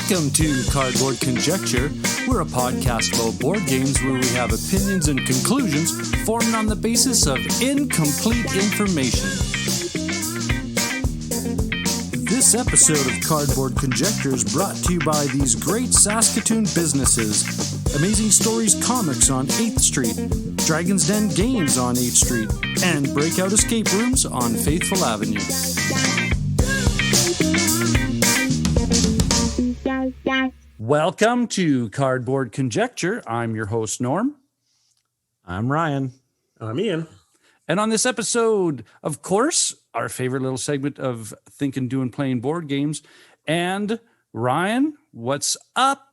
Welcome to Cardboard Conjecture. We're a podcast about board games where we have opinions and conclusions formed on the basis of incomplete information. This episode of Cardboard Conjecture is brought to you by these great Saskatoon businesses: Amazing Stories Comics on 8th Street, Dragon's Den Games on 8th Street, and Breakout Escape Rooms on Faithful Avenue. Welcome to Cardboard Conjecture. I'm your host, Norm. I'm Ryan. I'm Ian. And on this episode, of course, our favorite little segment of thinking, doing, playing board games. And Ryan, what's up?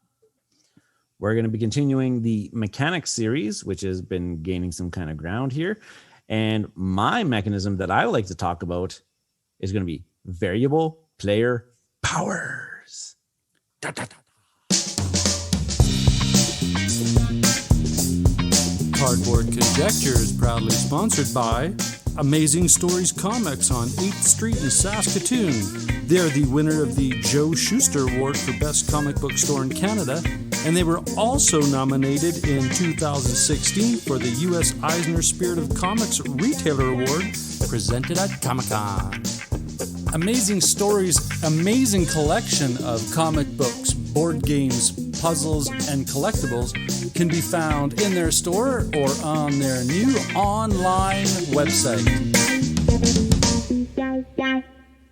We're going to be continuing the mechanics series, which has been gaining some kind of ground here. And my mechanism that I like to talk about is going to be variable player powers. Da, da, da. Cardboard Conjecture is proudly sponsored by Amazing Stories Comics on 8th Street in Saskatoon. They're the winner of the Joe Shuster Award for Best Comic Book Store in Canada, and they were also nominated in 2016 for the U.S. Eisner Spirit of Comics Retailer Award presented at Comic-Con. Amazing Stories' amazing collection of comic books, board games, puzzles, and collectibles can be found in their store or on their new online website.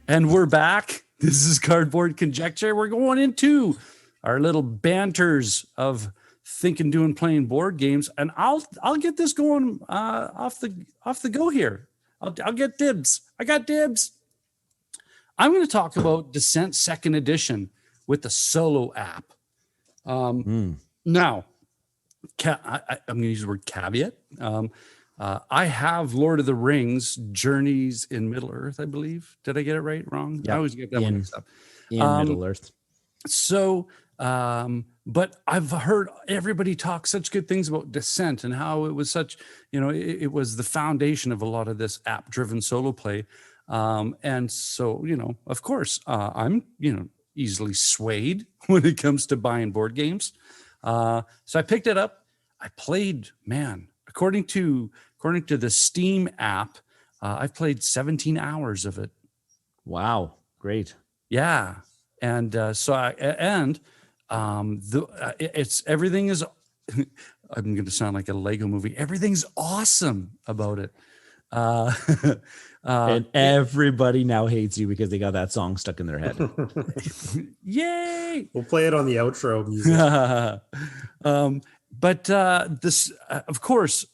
And we're back. This is Cardboard Conjecture. We're going into our little banters of thinking, doing, playing board games, and I'll get this going off the go here. I'll get dibs. I got dibs. I'm going to talk about Descent 2nd Edition with the Solo app. Now, I'm going to use the word caveat. I have Lord of the Rings, Journeys in Middle-earth, I believe. Did I get it right? Wrong? Yep. I always get that one mixed up. In Middle-earth. So, but I've heard everybody talk such good things about Descent and how it was such, it was the foundation of a lot of this app-driven solo play. And so, of course, I'm, easily swayed when it comes to buying board games. So I picked it up. I played, according to the Steam app, I've played 17 hours of it. Wow. Great. Yeah. And it's everything is, I'm going to sound like a Lego movie. Everything's awesome about it. And everybody now hates you because they got that song stuck in their head. Yay! We'll play it on the outro music. But this, of course,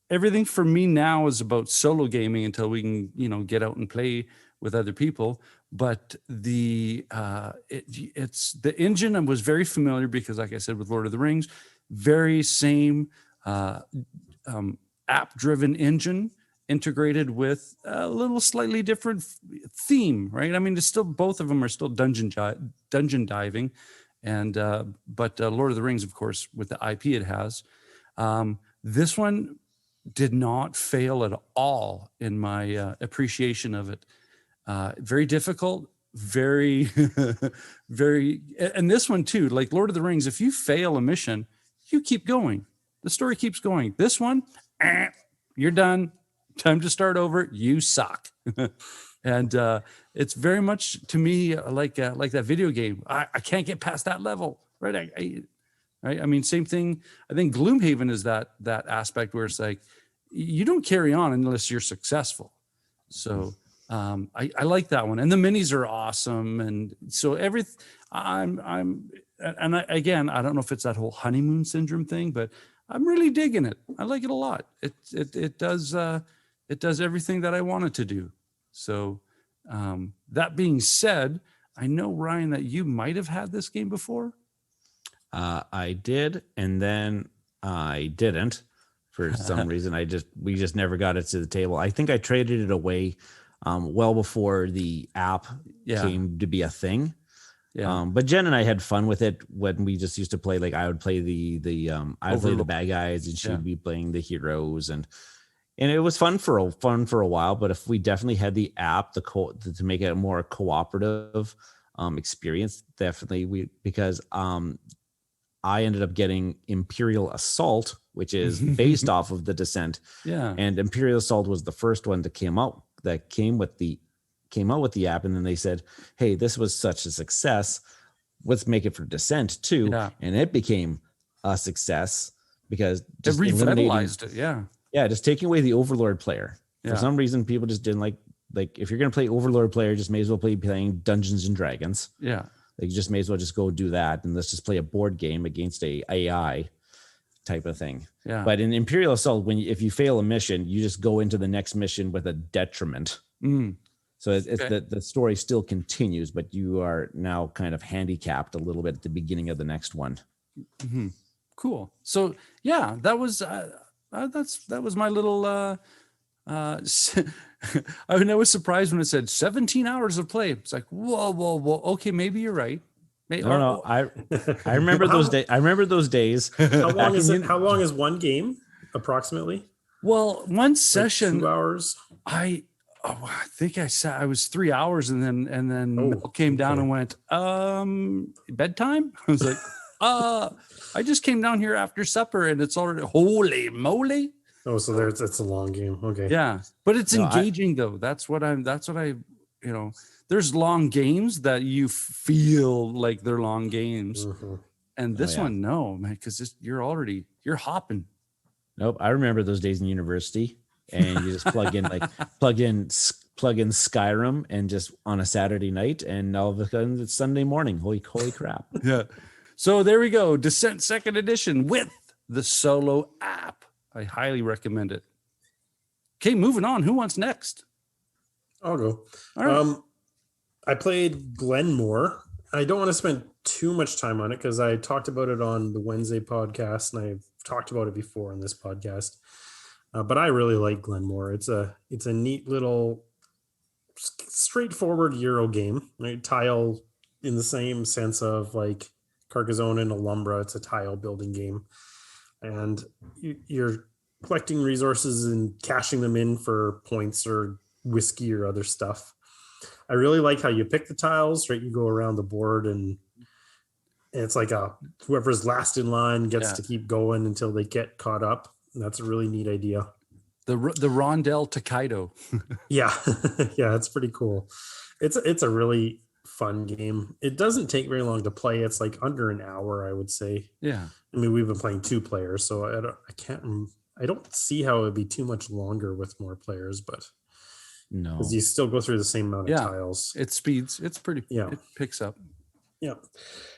everything for me now is about solo gaming until we can, get out and play with other people. But it's the engine I was very familiar because, like I said, with Lord of the Rings, very same app-driven engine, integrated with a little slightly different theme, right? I mean, it's still, both of them are still dungeon diving, and but Lord of the Rings, of course, with the IP it has. This one did not fail at all in my appreciation of it. Very difficult, very, very, and this one too, like Lord of the Rings, if you fail a mission, you keep going. The story keeps going. This one, you're done. Time to start over. You suck. And it's very much to me like that video game. I can't get past that level, right? Right. I mean, same thing. I think Gloomhaven is that aspect where it's like you don't carry on unless you're successful. So I like that one. And the minis are awesome. And so I don't know if it's that whole honeymoon syndrome thing, but I'm really digging it. I like it a lot. It does everything that I want it to do. So that being said, I know, Ryan, that you might have had this game before. I did, and then I didn't for some reason. We just never got it to the table. I think I traded it away well before the app came to be a thing. Yeah. But Jen and I had fun with it when we just used to play. Like I would play the bad guys, and she'd be playing the heroes, and it was fun for a while. But if we definitely had the app, to make it more cooperative, experience. Definitely because I ended up getting Imperial Assault, which is based off of the Descent. Yeah. And Imperial Assault was the first one that came out with the app, and then they said, hey, this was such a success, let's make it for Descent too. Yeah. And it became a success because It just revitalized it. Yeah. just taking away the Overlord player. Yeah. For some reason, people just didn't like if you're going to play Overlord player, just may as well playing Dungeons and Dragons. Yeah. Like, you just may as well just go do that, and let's just play a board game against a AI type of thing. Yeah. But in Imperial Assault, if you fail a mission, you just go into the next mission with a detriment. So it's Okay. the story still continues, but you are now kind of handicapped a little bit at the beginning of the next one. Cool. So yeah, that was my little. I mean, I was surprised when it said 17 hours of play. It's like, whoa. Okay, maybe you're right. No, I remember those days. I remember those days. How long is it? How long is one game approximately? Well, one session, 2 hours. I think I was 3 hours, and then Mel came down and went, bedtime. I was like, I just came down here after supper, and it's already holy moly. Oh, so it's a long game. Okay. Yeah, but it's engaging though. That's what I there's long games that you feel like they're long games, and this one, no, man, because you're hopping. Nope, I remember those days in university, and you just plug in Skyrim, and just on a Saturday night, and all of a sudden it's Sunday morning. Holy crap! Yeah. So there we go, Descent 2nd Edition with the solo app. I highly recommend it. Okay, moving on. Who wants next? I'll go. All right. I played Glen More. I don't want to spend too much time on it because I talked about it on the Wednesday podcast, and I've talked about it before on this podcast. But I really like Glen More. It's a neat little straightforward Euro game. Right? Tile in the same sense of like Carcassonne and Alhambra. It's a tile building game. And you're collecting resources and cashing them in for points or whiskey or other stuff. I really like how you pick the tiles, right? You go around the board, and it's like whoever's last in line gets to keep going until they get caught up. And that's a really neat idea. The Rondel Takedo. Yeah. Yeah, it's pretty cool. It's a really fun game. It doesn't take very long to play. It's like under an hour, I would say. Yeah. I mean, we've been playing 2 players, so I don't see how it would be too much longer with more players, but no, because you still go through the same amount of tiles. It speeds. It's pretty. Yeah. It picks up. Yeah.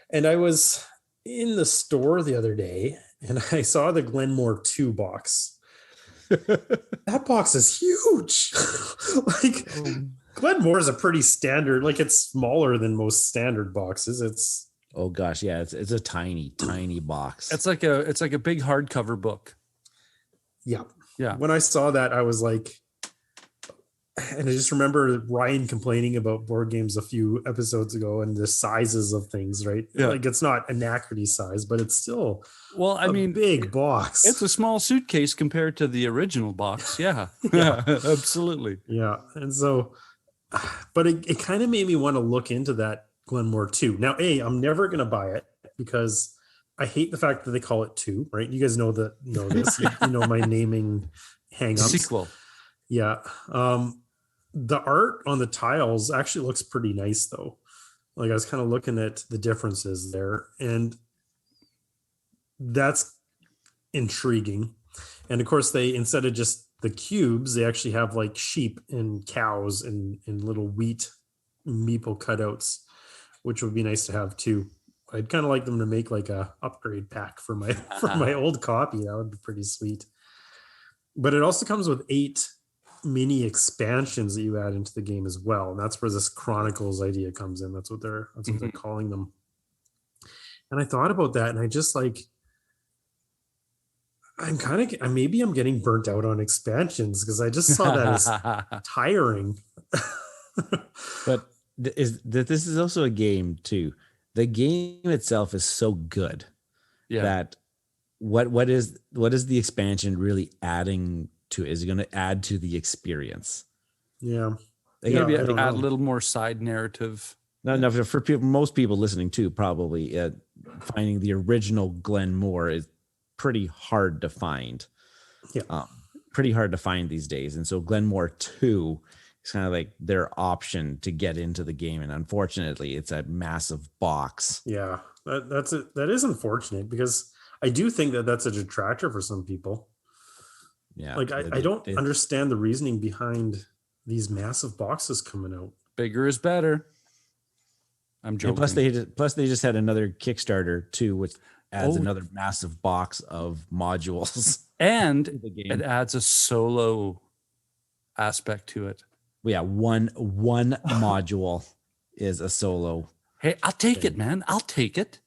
And I was in the store the other day, and I saw the Glen More 2 box. That box is huge. Glen More is a pretty standard, like it's smaller than most standard boxes. Oh gosh, yeah, it's a tiny box. It's like a big hardcover book. Yeah. Yeah. When I saw that, I was like, and I just remember Ryan complaining about board games a few episodes ago and the sizes of things, right? Yeah. Like it's not Anachrony size, but it's still big box. It's a small suitcase compared to the original box. Yeah. Yeah. Absolutely. Yeah. And so, but it kind of made me want to look into that Glen More 2. Now, I'm never going to buy it because I hate the fact that they call it 2, right? You guys know this. You know my naming hang-ups. Sequel. Yeah. The art on the tiles actually looks pretty nice, though. Like I was kind of looking at the differences there, and that's intriguing. And of course, they, instead of just the cubes, they actually have like sheep and cows and little wheat meeple cutouts, which would be nice to have too. I'd kind of like them to make like a upgrade pack for my old copy. That would be pretty sweet. But it also comes with 8 mini expansions that you add into the game as well. And that's where this Chronicles idea comes in. That's what they're calling them. And I thought about that, and I just like, maybe I'm getting burnt out on expansions because I just saw that as tiring. But this is also a game too. The game itself is so good that what is the expansion really adding to? Is it going to add to the experience? Yeah. Maybe add a little more side narrative. No, for people, most people listening too, probably finding the original Glen More is pretty hard to find. Yeah. Pretty hard to find these days. And so Glen More 2 is kind of like their option to get into the game. And unfortunately, it's a massive box. Yeah, that is unfortunate because I do think that that's a detractor for some people. Yeah. Like I don't understand the reasoning behind these massive boxes coming out. Bigger is better. I'm joking. Plus they just had another Kickstarter too, which adds another massive box of modules. And it adds a solo aspect to it. Yeah, one module is a solo. Hey, I'll take it, man. I'll take it.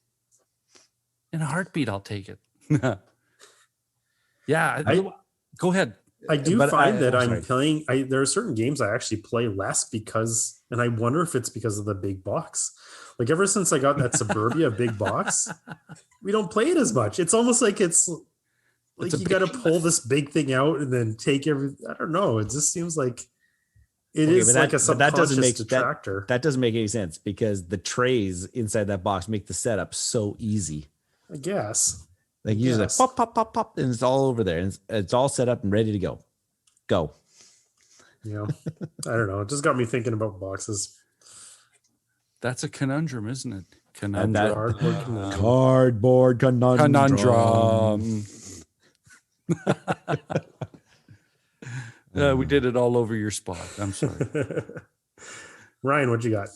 In a heartbeat, I'll take it. Yeah. Go ahead. I do find that I'm playing. There are certain games I actually play less because, and I wonder if it's because of the big box. Like ever since I got that Suburbia big box, we don't play it as much. It's almost like it's like you got to pull this big thing out and then take I don't know. It just seems like it is like a subconscious detractor. That doesn't make any sense because the trays inside that box make the setup so easy. I guess. Like you just like pop, pop, pop, pop, and it's all over there. And it's all set up and ready to go. Go. Yeah. I don't know. It just got me thinking about boxes. That's a conundrum, isn't it? Cardboard conundrum. We did it all over your spot. I'm sorry. Ryan, what you got?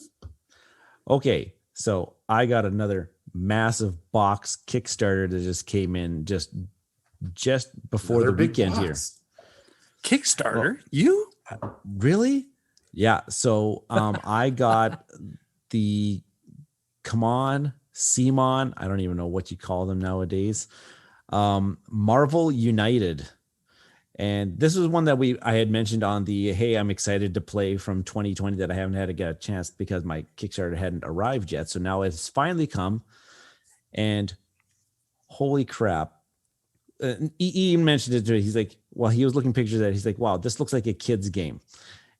Okay, so I got another massive box Kickstarter that just came in just before the weekend here. Kickstarter? You? Really? Yeah. So I got the Simon, I don't even know what you call them nowadays. Marvel United. And this was one that I had mentioned on the, hey, I'm excited to play from 2020 that I haven't had to get a chance because my Kickstarter hadn't arrived yet. So now it's finally come. And holy crap. Ian mentioned it to me. He's like, well, he was looking pictures at it. He's like, wow, this looks like a kid's game.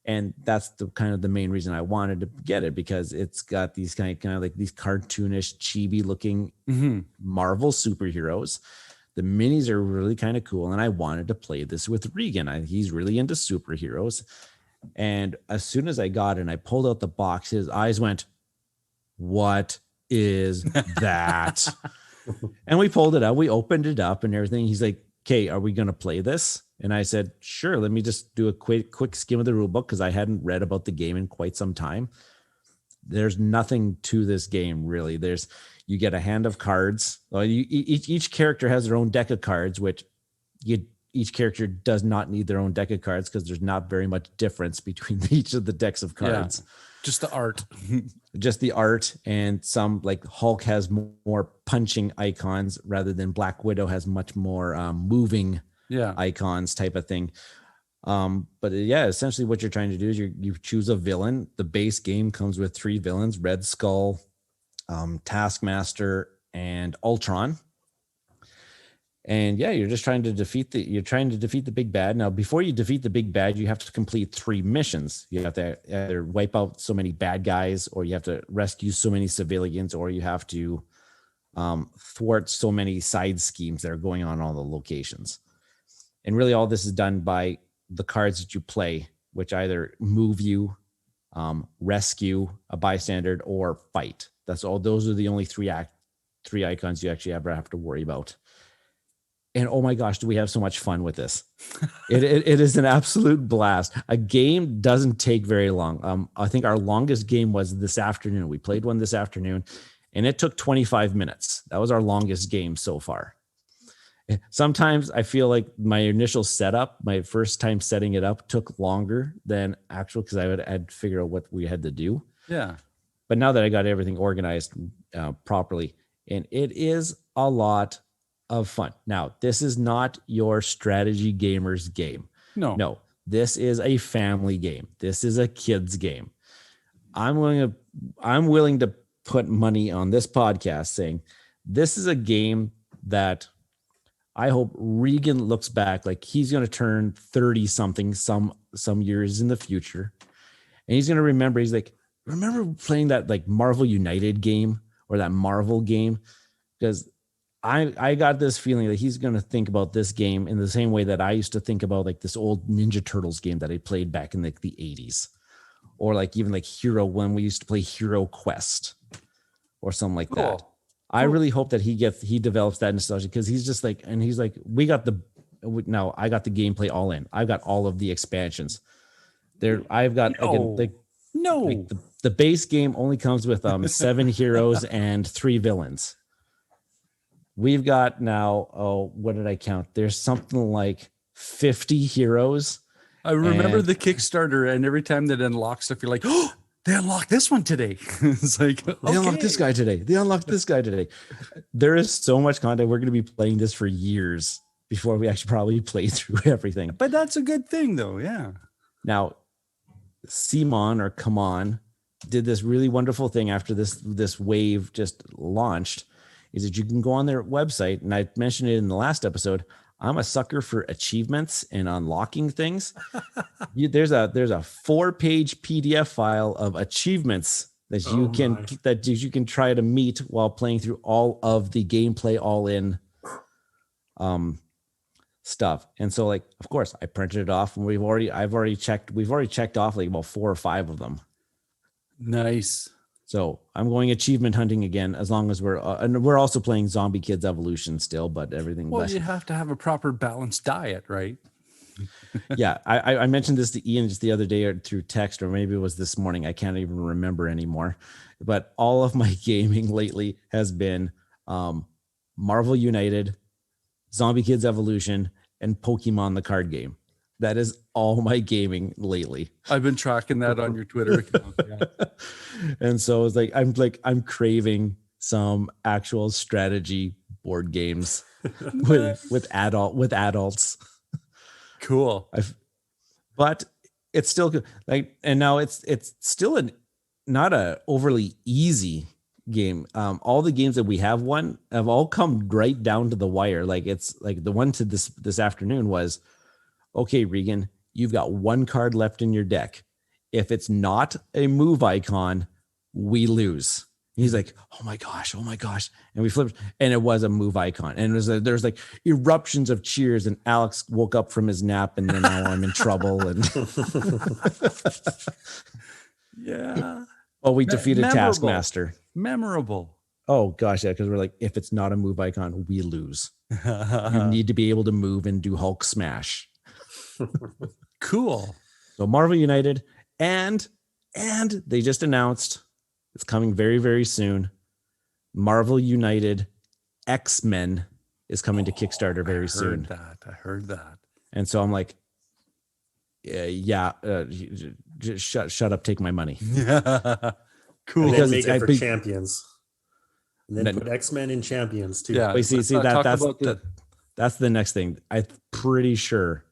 And that's the kind of the main reason I wanted to get it, because it's got these kind of like these cartoonish, chibi looking Marvel superheroes. The minis are really kind of cool. And I wanted to play this with Regan. He's really into superheroes. And as soon as I got it and I pulled out the box, his eyes went, what is that? And we pulled it out. We opened it up and everything. He's like, okay, are we going to play this? And I said, sure. Let me just do a quick skim of the rule book because I hadn't read about the game in quite some time. There's nothing to this game, really. You get a hand of cards. Each character has their own deck of cards, which each character does not need their own deck of cards because there's not very much difference between each of the decks of cards. Yeah, just the art. Just the art, and some like Hulk has more punching icons rather than Black Widow has much more moving icons type of thing. But yeah, essentially what you're trying to do is you choose a villain. The base game comes with 3 villains: Red Skull, Taskmaster, and Ultron. And yeah, you're trying to defeat the big bad. Now, before you defeat the big bad, you have to complete 3 missions. You have to either wipe out so many bad guys, or you have to rescue so many civilians, or you have to thwart so many side schemes that are going on all the locations. And really all this is done by the cards that you play, which either move you, rescue a bystander, or fight. That's all. Those are the only 3 icons you actually ever have to worry about. And oh my gosh, do we have so much fun with this? It is an absolute blast. A game doesn't take very long. I think our longest game was this afternoon. We played one this afternoon, and it took 25 minutes. That was our longest game so far. Sometimes I feel like my initial setup, my first time setting it up, took longer than actual because I had to figure out what we had to do. Yeah. But now that I got everything organized properly, and it is a lot of fun. Now, this is not your strategy gamer's game. No, this is a family game. This is a kid's game. I'm willing to put money on this podcast saying this is a game that I hope Regan looks back like he's going to turn 30 something some years in the future. And he's going to remember, he's like, remember playing that like Marvel United game or that Marvel game? Because I got this feeling that he's going to think about this game in the same way that I used to think about like this old Ninja Turtles game that I played back in like the 80s, or like even like Hero, when we used to play Hero Quest or something like that. I really hope that he develops that nostalgia, because he's just like, and he's like, I got the gameplay all in. I've got all of the expansions there. I've got the base game only comes with 7 heroes and 3 villains. We've got now, what did I count? There's something like 50 heroes. I remember the Kickstarter, and every time that unlocks stuff, you're like, oh, they unlocked this one today. It's like, they unlocked this guy today. They unlocked this guy today. There is so much content. We're going to be playing this for years before we actually probably play through everything. But that's a good thing, though. Yeah. Now, Come On did this really wonderful thing after this wave just launched, is that you can go on their website, and I mentioned it in the last episode. I'm a sucker for achievements and unlocking things. There's a 4-page PDF file of achievements that you can try to meet while playing through all of the gameplay all in stuff. And so, like, of course, I printed it off, and we've already checked off like about 4 or 5 of them. Nice. So I'm going achievement hunting again, as long as we're also playing Zombie Kids Evolution still, but everything. Well, you have to have a proper balanced diet, right? Yeah. I mentioned this to Ian just the other day through text, or maybe it was this morning. I can't even remember anymore, but all of my gaming lately has been Marvel United, Zombie Kids Evolution, and Pokemon the card game. That is all my gaming lately. I've been tracking that on your Twitter account. Yeah. And so it's like I'm craving some actual strategy board games with adults. Cool. But it's still good. Like, and now it's still not a overly easy game. All the games that we have won have all come right down to the wire. Like, it's like the one to this afternoon was, okay, Regan, you've got 1 card left in your deck. If it's not a move icon, we lose. He's like, oh my gosh. And we flipped, and it was a move icon. And there's like eruptions of cheers, and Alex woke up from his nap, and then now I'm in trouble. And yeah. Oh, we defeated Taskmaster. Memorable. Oh gosh, yeah, because we're like, if it's not a move icon, we lose. You need to be able to move and do Hulk smash. Cool. So Marvel United, and they just announced it's coming very, very soon. Marvel United X-Men is coming to Kickstarter very soon. I heard that. And so I'm like, just shut up, take my money. Cool. And then make it for Champions. And then put X-Men in Champions too. Yeah. That's the next thing. I'm pretty sure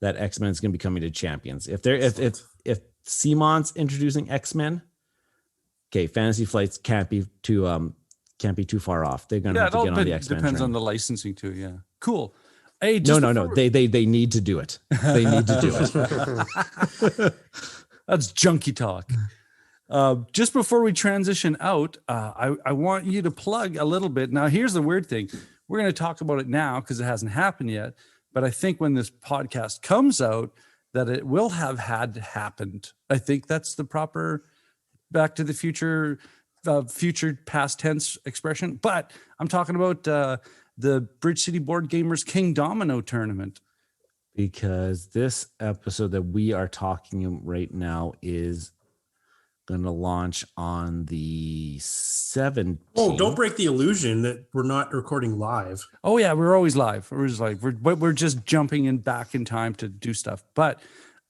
that X-Men is going to be coming to Champions. If Simon's introducing X-Men, okay, Fantasy Flights can't be too far off. They're going to have to get on the X-Men. Depends train. On the licensing too. Yeah, cool. Hey, no. They need to do it. They need to do it. That's junkie talk. Just before we transition out, I want you to plug a little bit. Now, here's the weird thing. We're going to talk about it now because it hasn't happened yet. But I think when this podcast comes out, that it will have had happened. I think that's the proper Back to the Future, future past tense expression. But I'm talking about the Bridge City Board Gamers King Domino tournament. Because this episode that we are talking right now is going to launch on the 17th. Oh, don't break the illusion that we're not recording live. Oh yeah, we're always live. We're just jumping in back in time to do stuff. But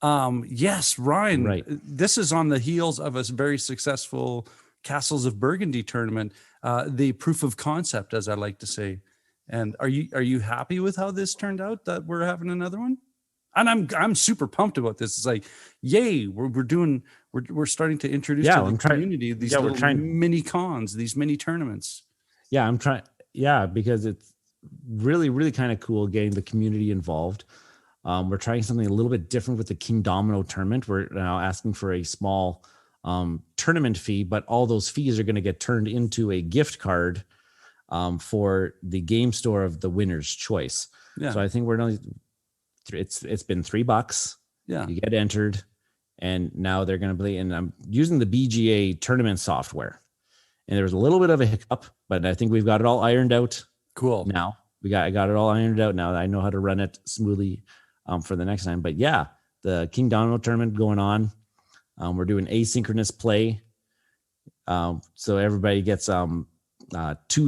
yes, Ryan, right. This is on the heels of a very successful Castles of Burgundy tournament, the proof of concept, as I like to say. And are you happy with how this turned out, that we're having another one? And I'm super pumped about this. It's like, yay, we're starting to introduce to the community these mini cons, these mini tournaments. Yeah, I'm trying. Yeah, because it's really, really kind of cool getting the community involved. We're trying something a little bit different with the King Domino tournament. We're now asking for a small tournament fee, but all those fees are going to get turned into a gift card for the game store of the winner's choice. Yeah. So I think we're only it's been $3. Yeah. You get entered, and now they're going to play. And I'm using the BGA tournament software, and there was a little bit of a hiccup, but I think we've got it all ironed out. Cool. Now I got it all ironed out. Now I know how to run it smoothly for the next time. But yeah, the King Domino tournament going on. We're doing asynchronous play. So everybody gets 2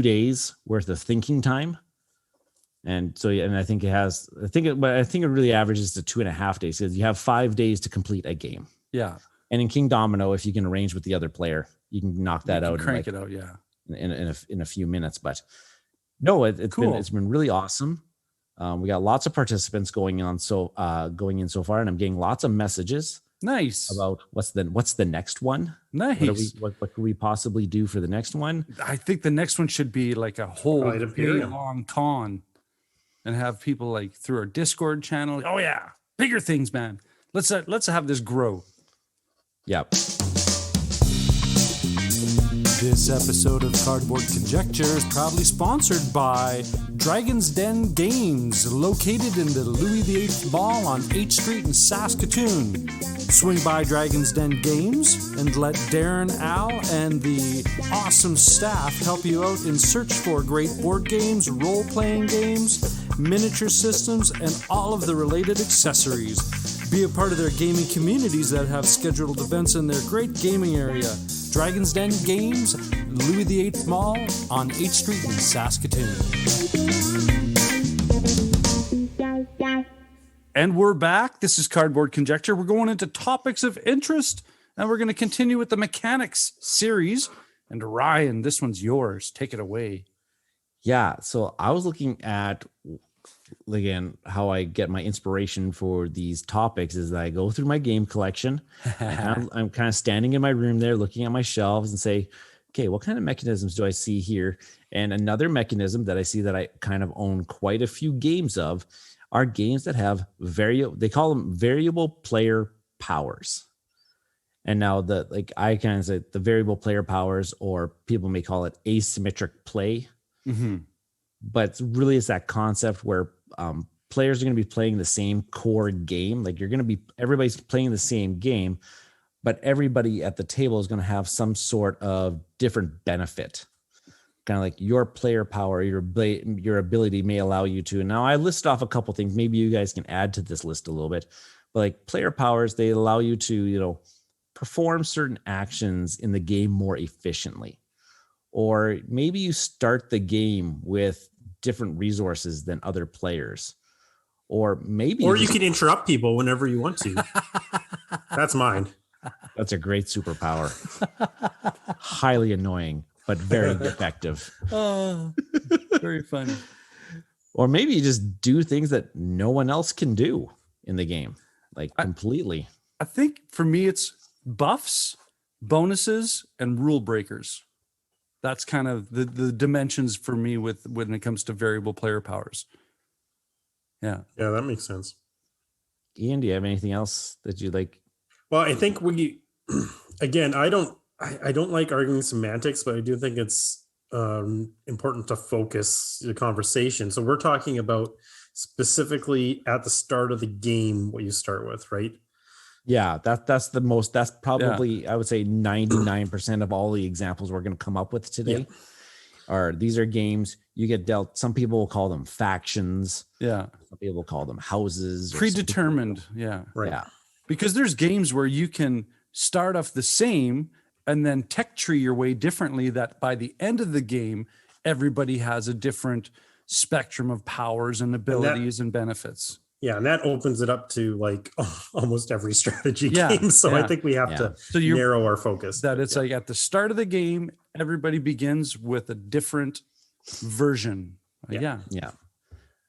days worth of thinking time. And so, and I think it really averages to 2.5 days, because you have 5 days to complete a game. Yeah. And in King Domino, if you can arrange with the other player, you can knock that out. Crank it out. Yeah. In a few minutes. But no, it's been really awesome. We got lots of participants going in so far, and I'm getting lots of messages. Nice. About what's the next one? Nice. What could we possibly do for the next one? I think the next one should be like a whole day-long con, and have people like through our Discord channel. Oh yeah, bigger things, man. Let's have this grow. Yep. This episode of Cardboard Conjecture is proudly sponsored by Dragon's Den Games, located in the Louis VIII Mall on 8th Street in Saskatoon. Swing by Dragon's Den Games and let Darren, Al, and the awesome staff help you out in search for great board games, role-playing games, miniature systems, and all of the related accessories. Be a part of their gaming communities that have scheduled events in their great gaming area. Dragon's Den Games, Louis VIII Mall on 8th Street in Saskatoon. And we're back. This is Cardboard Conjecture. We're going into topics of interest, and we're going to continue with the mechanics series. And Ryan, this one's yours. Take it away. Yeah. So I was looking at, again, how I get my inspiration for these topics is that I go through my game collection. I'm kind of standing in my room there looking at my shelves and say, okay, what kind of mechanisms do I see here? And another mechanism that I see that I kind of own quite a few games of are games that have they call them variable player powers. And now I kind of say the variable player powers, or people may call it asymmetric play. Mm-hmm. But really it's that concept where players are going to be playing the same core game. Like everybody's playing the same game, but everybody at the table is going to have some sort of different benefit. Kind of like your player power, your ability may allow you to. Now I list off a couple things. Maybe you guys can add to this list a little bit. But like player powers, they allow you to, perform certain actions in the game more efficiently. Or maybe you start the game with different resources than other players. Or maybe you can interrupt people whenever you want to. That's mine. That's a great superpower. Highly annoying, but very effective. Oh, very funny. Or maybe you just do things that no one else can do in the game, like completely. I think for me, it's buffs, bonuses, and rule breakers. That's kind of the dimensions for me when it comes to variable player powers. Yeah. Yeah, that makes sense. Ian, do you have anything else that you like? Well, I think again, I don't like arguing semantics, but I do think it's important to focus the conversation. So we're talking about specifically at the start of the game, what you start with, right? Yeah, that's probably, I would say 99% of all the examples we're going to come up with today. Yeah. These are games you get dealt. Some people will call them factions. Yeah. Some people will call them houses. Predetermined. Yeah. Right. Yeah. Because there's games where you can start off the same and then tech tree your way differently, that by the end of the game, everybody has a different spectrum of powers and abilities and benefits. Yeah, and that opens it up to like almost every strategy game. So I think we have to narrow our focus. That it's like at the start of the game, everybody begins with a different version. Yeah.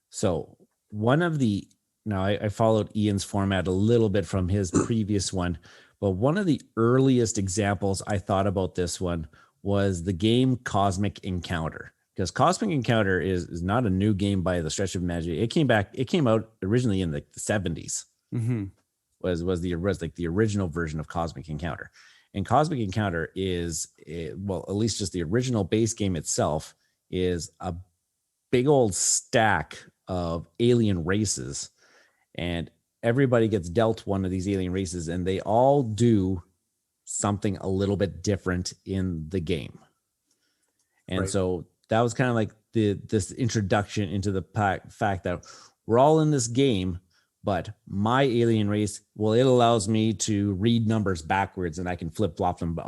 So I followed Ian's format a little bit from his previous one, but one of the earliest examples I thought about this one was the game Cosmic Encounter. Because Cosmic Encounter is not a new game by the stretch of magic. It came out originally in the 70s. Mm-hmm. Was the original version of Cosmic Encounter. And Cosmic Encounter is, well, at least just the original base game itself is a big old stack of alien races, and everybody gets dealt one of these alien races, and they all do something a little bit different in the game. And so that was kind of like this introduction into the fact that we're all in this game, but my alien race, well, it allows me to read numbers backwards and I can flip flop them.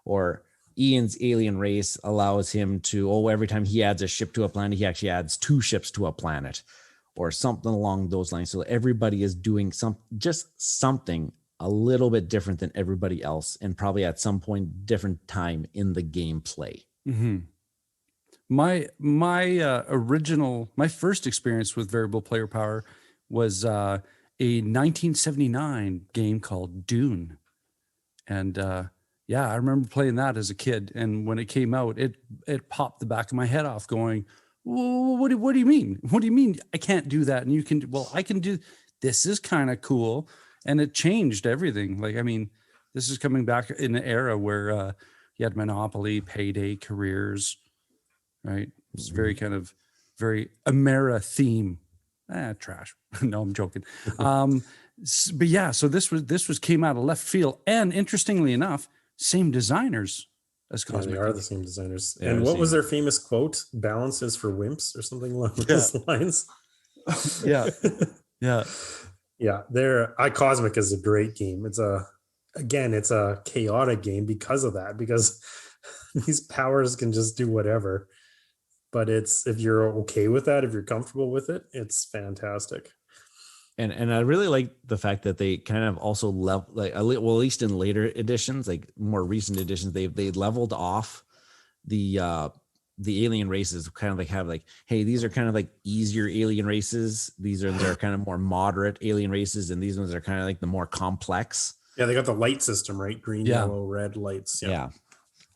Or Ian's alien race allows him to, every time he adds a ship to a planet, he actually adds 2 ships to a planet, or something along those lines. So everybody is doing something a little bit different than everybody else, and probably at some point different time in the gameplay. Mm-hmm. My first experience with variable player power was a 1979 game called Dune, and I remember playing that as a kid. And when it came out, it popped the back of my head off, going, what do you mean? What do you mean I can't do that? And you can? Well, I can do. This is kind of cool, and it changed everything. Like, I mean, this is coming back in an era where you had Monopoly, Payday, Careers. Right. It's very kind of very Amera theme. Trash. No, I'm joking. But yeah, so this was came out of left field, and interestingly enough, same designers as Cosmic. Yeah, they are the same designers. Yeah, and what was their famous quote? "Balance is for wimps," or something along those lines. Yeah. Yeah. Yeah. Cosmic is a great game. It's a chaotic game because of that, because these powers can just do whatever. But if you're okay with that, if you're comfortable with it, it's fantastic. And I really like the fact that they kind of also at least in later editions, like more recent editions, they leveled off the alien races. Kind of like have like, hey, these are kind of like easier alien races. They're kind of more moderate alien races, and these ones are kind of like the more complex. Yeah, they got the light system, right? Green, yellow, red lights. Yeah.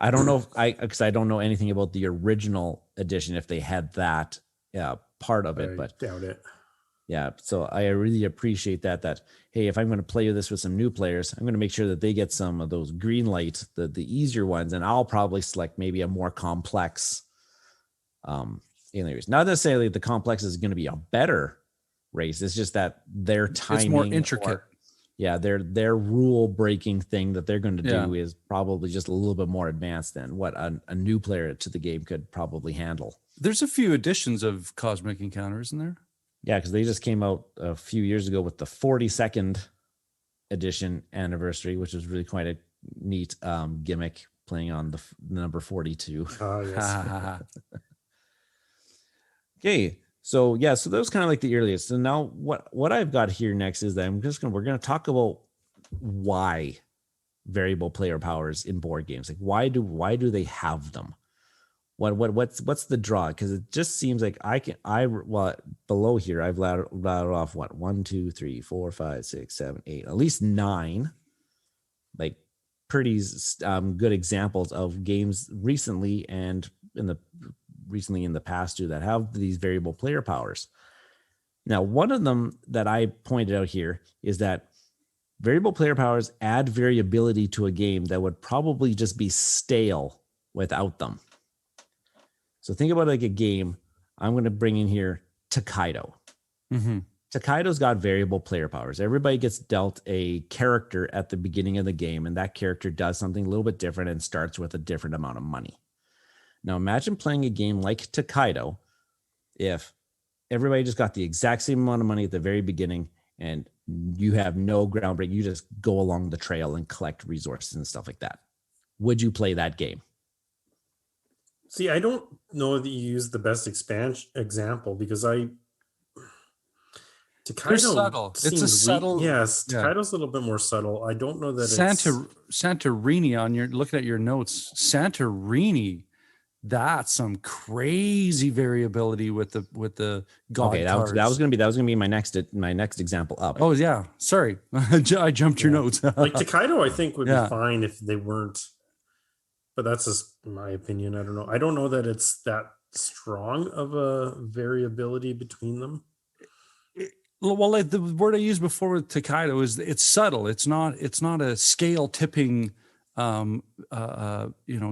I don't know because I don't know anything about the original edition if they had that part of it, but doubt it. Yeah, so I really appreciate that hey, if I'm going to play this with some new players, I'm going to make sure that they get some of those green light, the easier ones, and I'll probably select maybe a more complex alien race. Not necessarily the complex is going to be a better race. It's just that their timing, it's more intricate. Their rule breaking thing that they're going to do is probably just a little bit more advanced than what a new player to the game could probably handle. There's a few editions of Cosmic Encounter, isn't there? Yeah, because they just came out a few years ago with the 42nd edition anniversary, which was really quite a neat gimmick, playing on the number 42. Oh, yes. Okay. So those kind of like the earliest. So now what I've got here next is that we're going to talk about why variable player powers in board games. Like why do they have them? What's the draw? Because it just seems like below here I've rattled off 1, 2, 3, 4, 5, 6, 7, 8, at least 9, like pretty good examples of games recently and in the past too that have these variable player powers. Now, one of them that I pointed out here is that variable player powers add variability to a game that would probably just be stale without them. So think about like a game. I'm going to bring in here Takedo. Mm-hmm. Takedo's got variable player powers. Everybody gets dealt a character at the beginning of the game, and that character does something a little bit different and starts with a different amount of money. Now imagine playing a game like Takedo if everybody just got the exact same amount of money at the very beginning and you have no groundbreak. You just go along the trail and collect resources and stuff like that. Would you play that game? See, I don't know that you use the best example because They're subtle. It's a subtle. Yes, Takedo's a little bit more subtle. I don't know that Santorini on your looking at your notes. Santorini, that's some crazy variability with the god. Okay, that was gonna be my next example up. Oh yeah, sorry, I jumped your notes. Like Takedo, I think would be fine if they weren't. But that's just my opinion. I don't know. I don't know that it's that strong of a variability between them. Well, like the word I used before with Takedo is it's subtle. It's not a scale tipping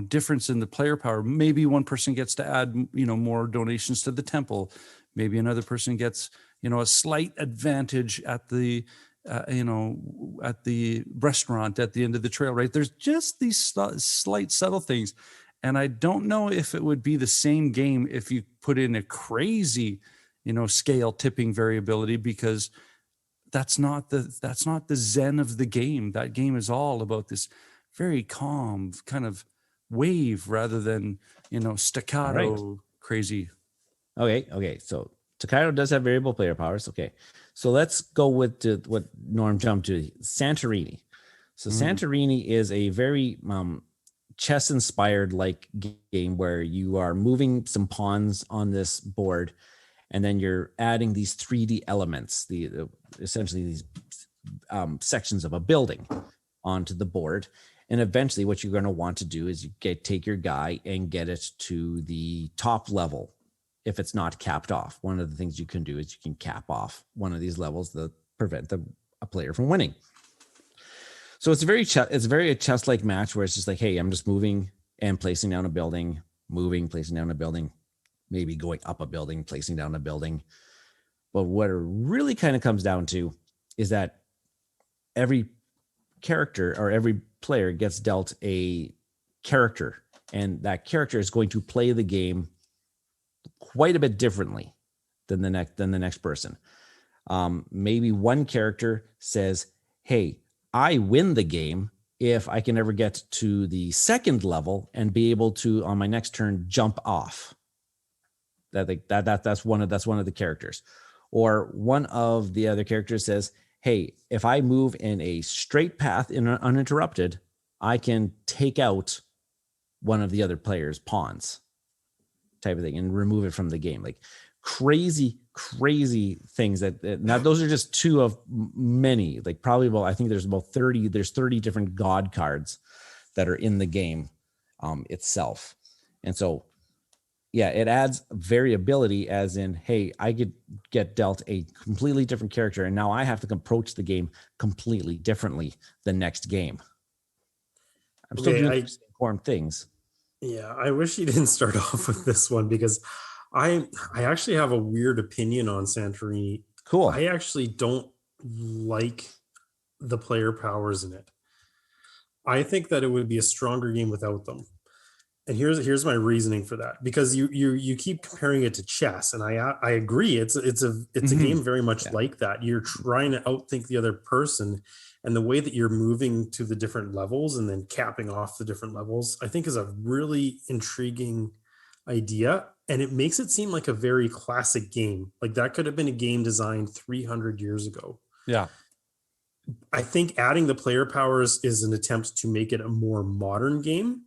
difference in the player power. Maybe one person gets to add, more donations to the temple. Maybe another person gets, a slight advantage at the, at the restaurant at the end of the trail, right? There's just these slight subtle things. And I don't know if it would be the same game if you put in a crazy, scale tipping variability, because that's not the zen of the game. That game is all about this very calm kind of wave rather than, staccato crazy. Okay. So Tokaido does have variable player powers. Okay. So let's go with what Norm jumped to, Santorini. So Santorini is a very chess inspired like game where you are moving some pawns on this board, and then you're adding these 3D elements, essentially these sections of a building onto the board. And eventually what you're going to want to do is take your guy and get it to the top level. If it's not capped off, one of the things you can do is you can cap off one of these levels to prevent a player from winning. So it's very a chess-like match where it's just like, hey, I'm just moving and placing down a building, moving, placing down a building, maybe going up a building, placing down a building. But what it really kind of comes down to is that every character or every player gets dealt a character, and that character is going to play the game quite a bit differently than the next person. Maybe one character says, hey, I win the game if I can ever get to the second level and be able to, on my next turn, jump off. That's one of the characters. Or one of the other characters says, hey, if I move in a straight path uninterrupted, I can take out one of the other player's pawns, type of thing, and remove it from the game. Like crazy things that now those are just two of many. Like probably about, I think there's 30 different god cards that are in the game itself. And so yeah, it adds variability, as in, hey, I could get dealt a completely different character, and now I have to approach the game completely differently the next game. I'm still doing important things. Yeah, I wish you didn't start off with this one, because I actually have a weird opinion on Santorini. Cool. I actually don't like the player powers in it. I think that it would be a stronger game without them. And here's my reasoning for that, because you keep comparing it to chess, and I agree, it's a game very much like that. You're trying to outthink the other person, and the way that you're moving to the different levels and then capping off the different levels, I think is a really intriguing idea, and it makes it seem like a very classic game. Like that could have been a game designed 300 years ago. Yeah. I think adding the player powers is an attempt to make it a more modern game,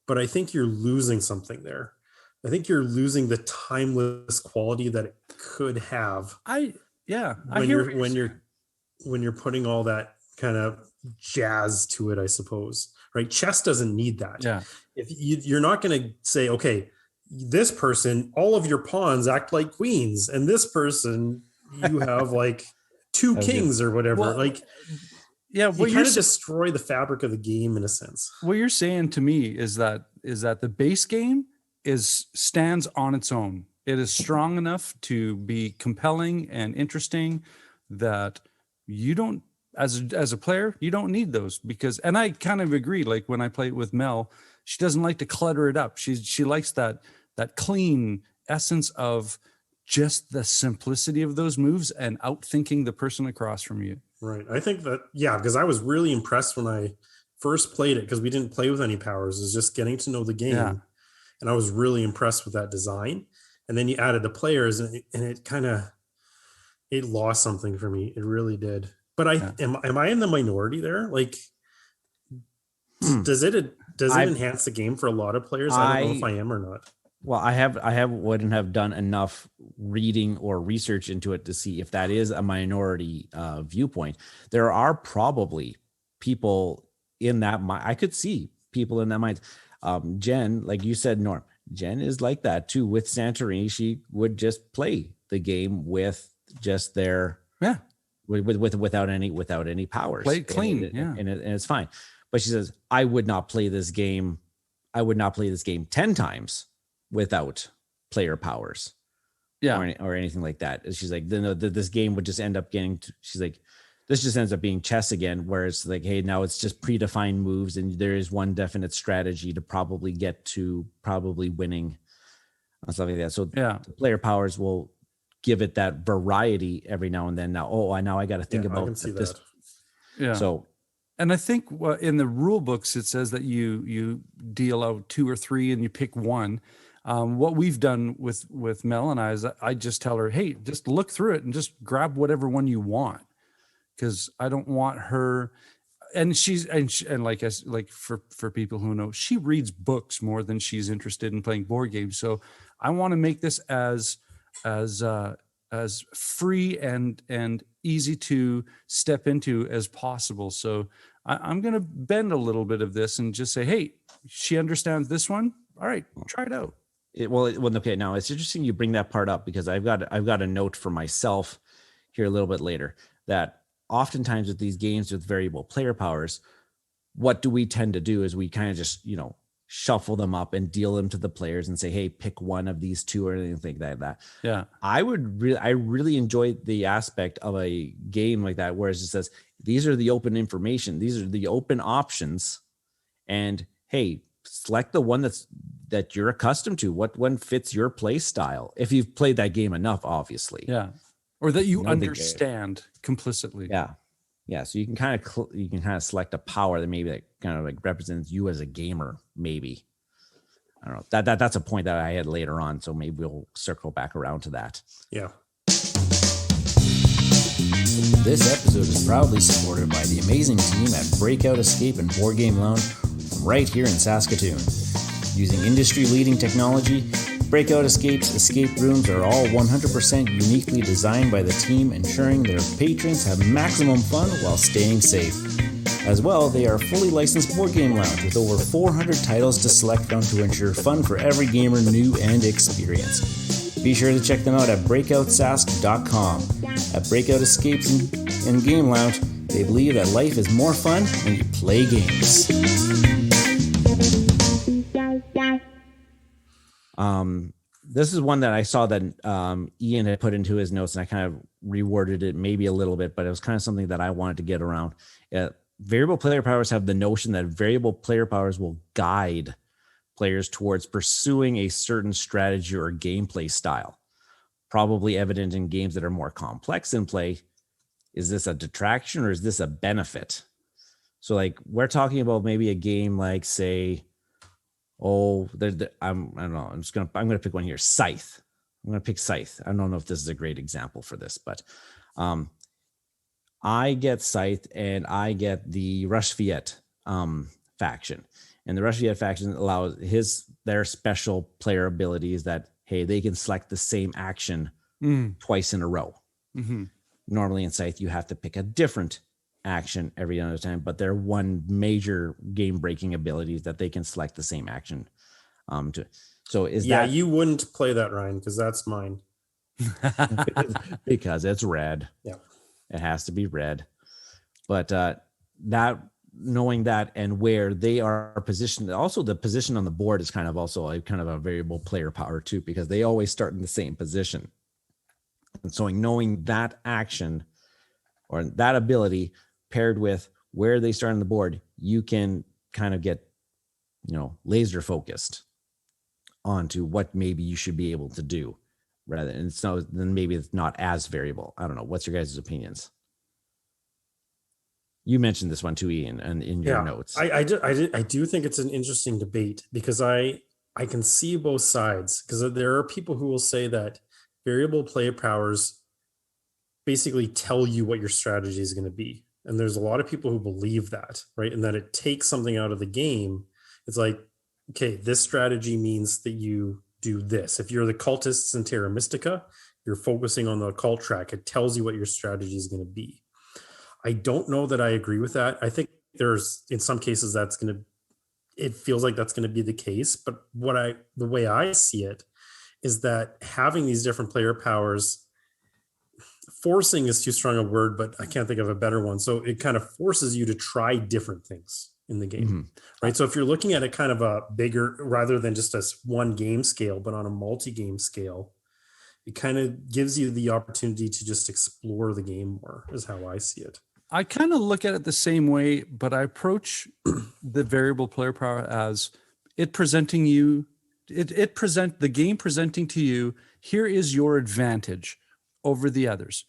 but I think you're losing something there. I think you're losing the timeless quality that it could have. When you're putting all that kind of jazz to it, I suppose. Right? Chess doesn't need that. Yeah. If you're not going to say, okay, this person, all of your pawns act like queens, and this person, you have like two kings or whatever. Well, yeah, you kind of destroy the fabric of the game in a sense. What you're saying to me is that the base game stands on its own. It is strong enough to be compelling and interesting that you don't, as a player, you don't need those, because, and I kind of agree. Like when I play with Mel, she doesn't like to clutter it up. She likes that clean essence of just the simplicity of those moves and outthinking the person across from you. Right. I think that, yeah, because I was really impressed when I first played it, because we didn't play with any powers. It was just getting to know the game. Yeah. And I was really impressed with that design. And then you added the players, and it kind of, it lost something for me. It really did. But am I in the minority there? Like, does it enhance the game for a lot of players? I don't know if I am or not. Well, I wouldn't have done enough reading or research into it to see if that is a minority viewpoint. There are probably people in that mind. I could see people in that mind. Jen, like you said, Norm, Jen is like that too. With Santorini, she would just play the game with just their without any powers. Play it clean, and it's fine. but she says, I would not play this game. I would not play this game 10 times without player powers. Yeah. Or anything like that. And she's like, this game would just end up she's like, this just ends up being chess again, where it's like, hey, now it's just predefined moves and there is one definite strategy to probably get to probably winning and stuff like that. So the player powers will give it that variety every now and then. Now I got to think about this. Yeah. So, and I think in the rule books, it says that you deal out 2 or 3 and you pick one. What we've done with Mel and I is I just tell her, hey, just look through it and just grab whatever one you want. Because I don't want her, and for people who know, she reads books more than she's interested in playing board games. So I want to make this as free and easy to step into as possible. So I'm going to bend a little bit of this and just say, hey, she understands this one. All right, try it out. Okay. Now it's interesting you bring that part up because I've got a note for myself here a little bit later that oftentimes with these games with variable player powers, what do we tend to do is we kind of just, shuffle them up and deal them to the players and say, hey, pick one of these 2 or anything like that. Yeah. I really enjoy the aspect of a game like that, where it just says, these are the open information. These are the open options. And hey, select the one that you're accustomed to. What one fits your play style? If you've played that game enough, obviously. Yeah. Or that you understand complicitly. Yeah. Yeah. So you can kind of select a power that maybe that kind of like represents you as a gamer, maybe. I don't know. That's a point that I had later on. So maybe we'll circle back around to that. Yeah. This episode is proudly supported by the amazing team at Breakout Escape and Board Game Lounge from right here in Saskatoon. Using industry-leading technology, Breakout Escape's escape rooms are all 100% uniquely designed by the team, ensuring their patrons have maximum fun while staying safe. As well, they are a fully licensed board game lounge with over 400 titles to select from to ensure fun for every gamer, new and experienced. Be sure to check them out at breakoutsask.com. At Breakout Escapes and Game Lounge, they believe that life is more fun when you play games. This is one that I saw that Ian had put into his notes, and I kind of reworded it maybe a little bit, but it was kind of something that I wanted to get around. Variable player powers have the notion that variable player powers will guide players towards pursuing a certain strategy or gameplay style, probably evident in games that are more complex in play. Is this a detraction or is this a benefit? So like we're talking about maybe a game like, say, I don't know. I'm going to pick one here. Scythe. I'm going to pick Scythe. I don't know if this is a great example for this, but I get Scythe and I get the Rush Viet faction. And the Rush Viet faction allows their special player abilities that, hey, they can select the same action twice in a row. Mm-hmm. Normally in Scythe, you have to pick a different action every other time, but they're one major game-breaking ability that they can select the same action. So you wouldn't play that, Ryan, because that's mine. Because it's red. Yeah, it has to be red. But that knowing that and where they are positioned, also the position on the board is kind of also a variable player power too, because they always start in the same position. And so knowing that action or that ability paired with where they start on the board, you can kind of get, laser focused onto what maybe you should be able to do rather. And so then maybe it's not as variable. I don't know. What's your guys' opinions? You mentioned this one too, Ian, and in your notes. I do think it's an interesting debate because I can see both sides, because there are people who will say that variable player powers basically tell you what your strategy is going to be. And there's a lot of people who believe that, right? And that it takes something out of the game. It's like, okay, this strategy means that you do this. If you're the cultists in Terra Mystica, you're focusing on the occult track. It tells you what your strategy is going to be. I don't know that I agree with that. I think there's, in some cases, it feels like that's going to be the case. But the way I see it is that having these different player powers, forcing is too strong a word, but I can't think of a better one. So it kind of forces you to try different things, in the game, right? So if you're looking at it kind of a bigger, rather than just a one game scale, but on a multi-game scale, it kind of gives you the opportunity to just explore the game more, is how I see it. I kind of look at it the same way, but I approach the variable player power as it presenting you, the game presenting to you, here is your advantage over the others.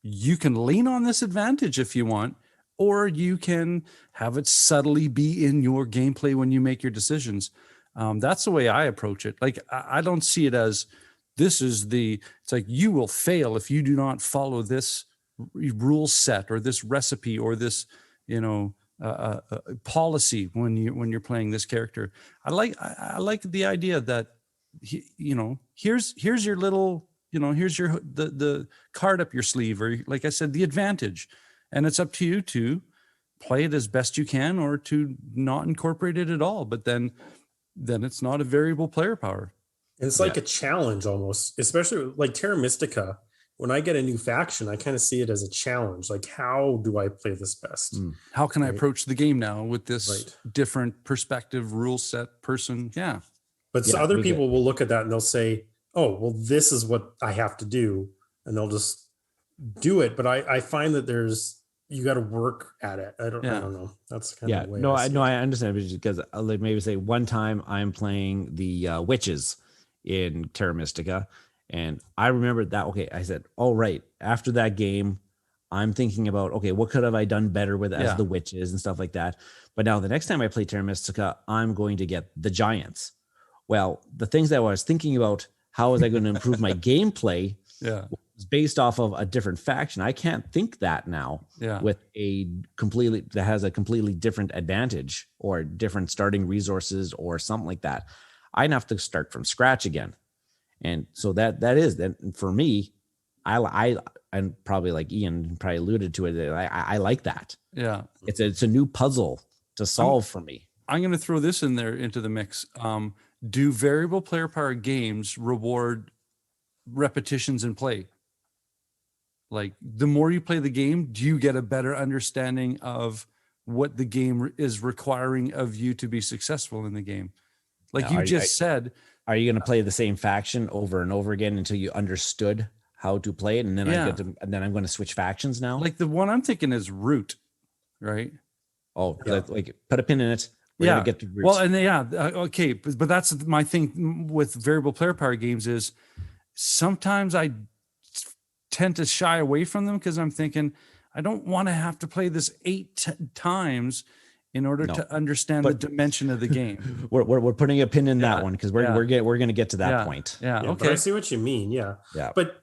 You can lean on this advantage if you want, or you can have it subtly be in your gameplay when you make your decisions. That's the way I approach it. Like, I don't see it as it's like you will fail if you do not follow this rule set or this recipe or this, policy when you're playing this character. I like the idea that, here's your little, here's your the card up your sleeve, or like I said, the advantage, and it's up to you to play it as best you can or to not incorporate it at all. But then it's not a variable player power. And it's like a challenge almost, especially like Terra Mystica. When I get a new faction, I kind of see it as a challenge. Like, how do I play this best? How can I approach the game now with this different perspective, rule set, person? Yeah. But other people will look at that and they'll say, oh, well, this is what I have to do. And they'll just do it. But I find that you got to work at it. I don't know. That's kind of the way I understand, because like maybe say one time I'm playing the witches in Terra Mystica, and I remember that. Okay, I said, all right, after that game, I'm thinking about, okay, what could have I done better with as the witches and stuff like that. But now the next time I play Terra Mystica, I'm going to get the giants. Well, the things that I was thinking about, how was I going to improve my gameplay? Was based off of a different faction. I can't think that now with that has a completely different advantage or different starting resources or something like that. I'd have to start from scratch again. And so that is that for me, I and probably like Ian probably alluded to it. I like that. Yeah. It's a new puzzle to solve for me. I'm going to throw this in there into the mix. Do variable player power games reward repetitions in play? Like, the more you play the game, do you get a better understanding of what the game is requiring of you to be successful in the game? Like said, are you going to play the same faction over and over again until you understood how to play it, and then I'm going to switch factions now? Like, the one I'm thinking is Root, right? Oh, like put a pin in it. We're gonna get to Roots. Well, and okay, but that's my thing with variable player power games is sometimes I tend to shy away from them because I'm thinking I don't want to have to play this 8 times in order to understand the dimension of the game. We're putting a pin in that one because we're going to get to that point. Yeah. Okay. Okay. I see what you mean. Yeah. Yeah. But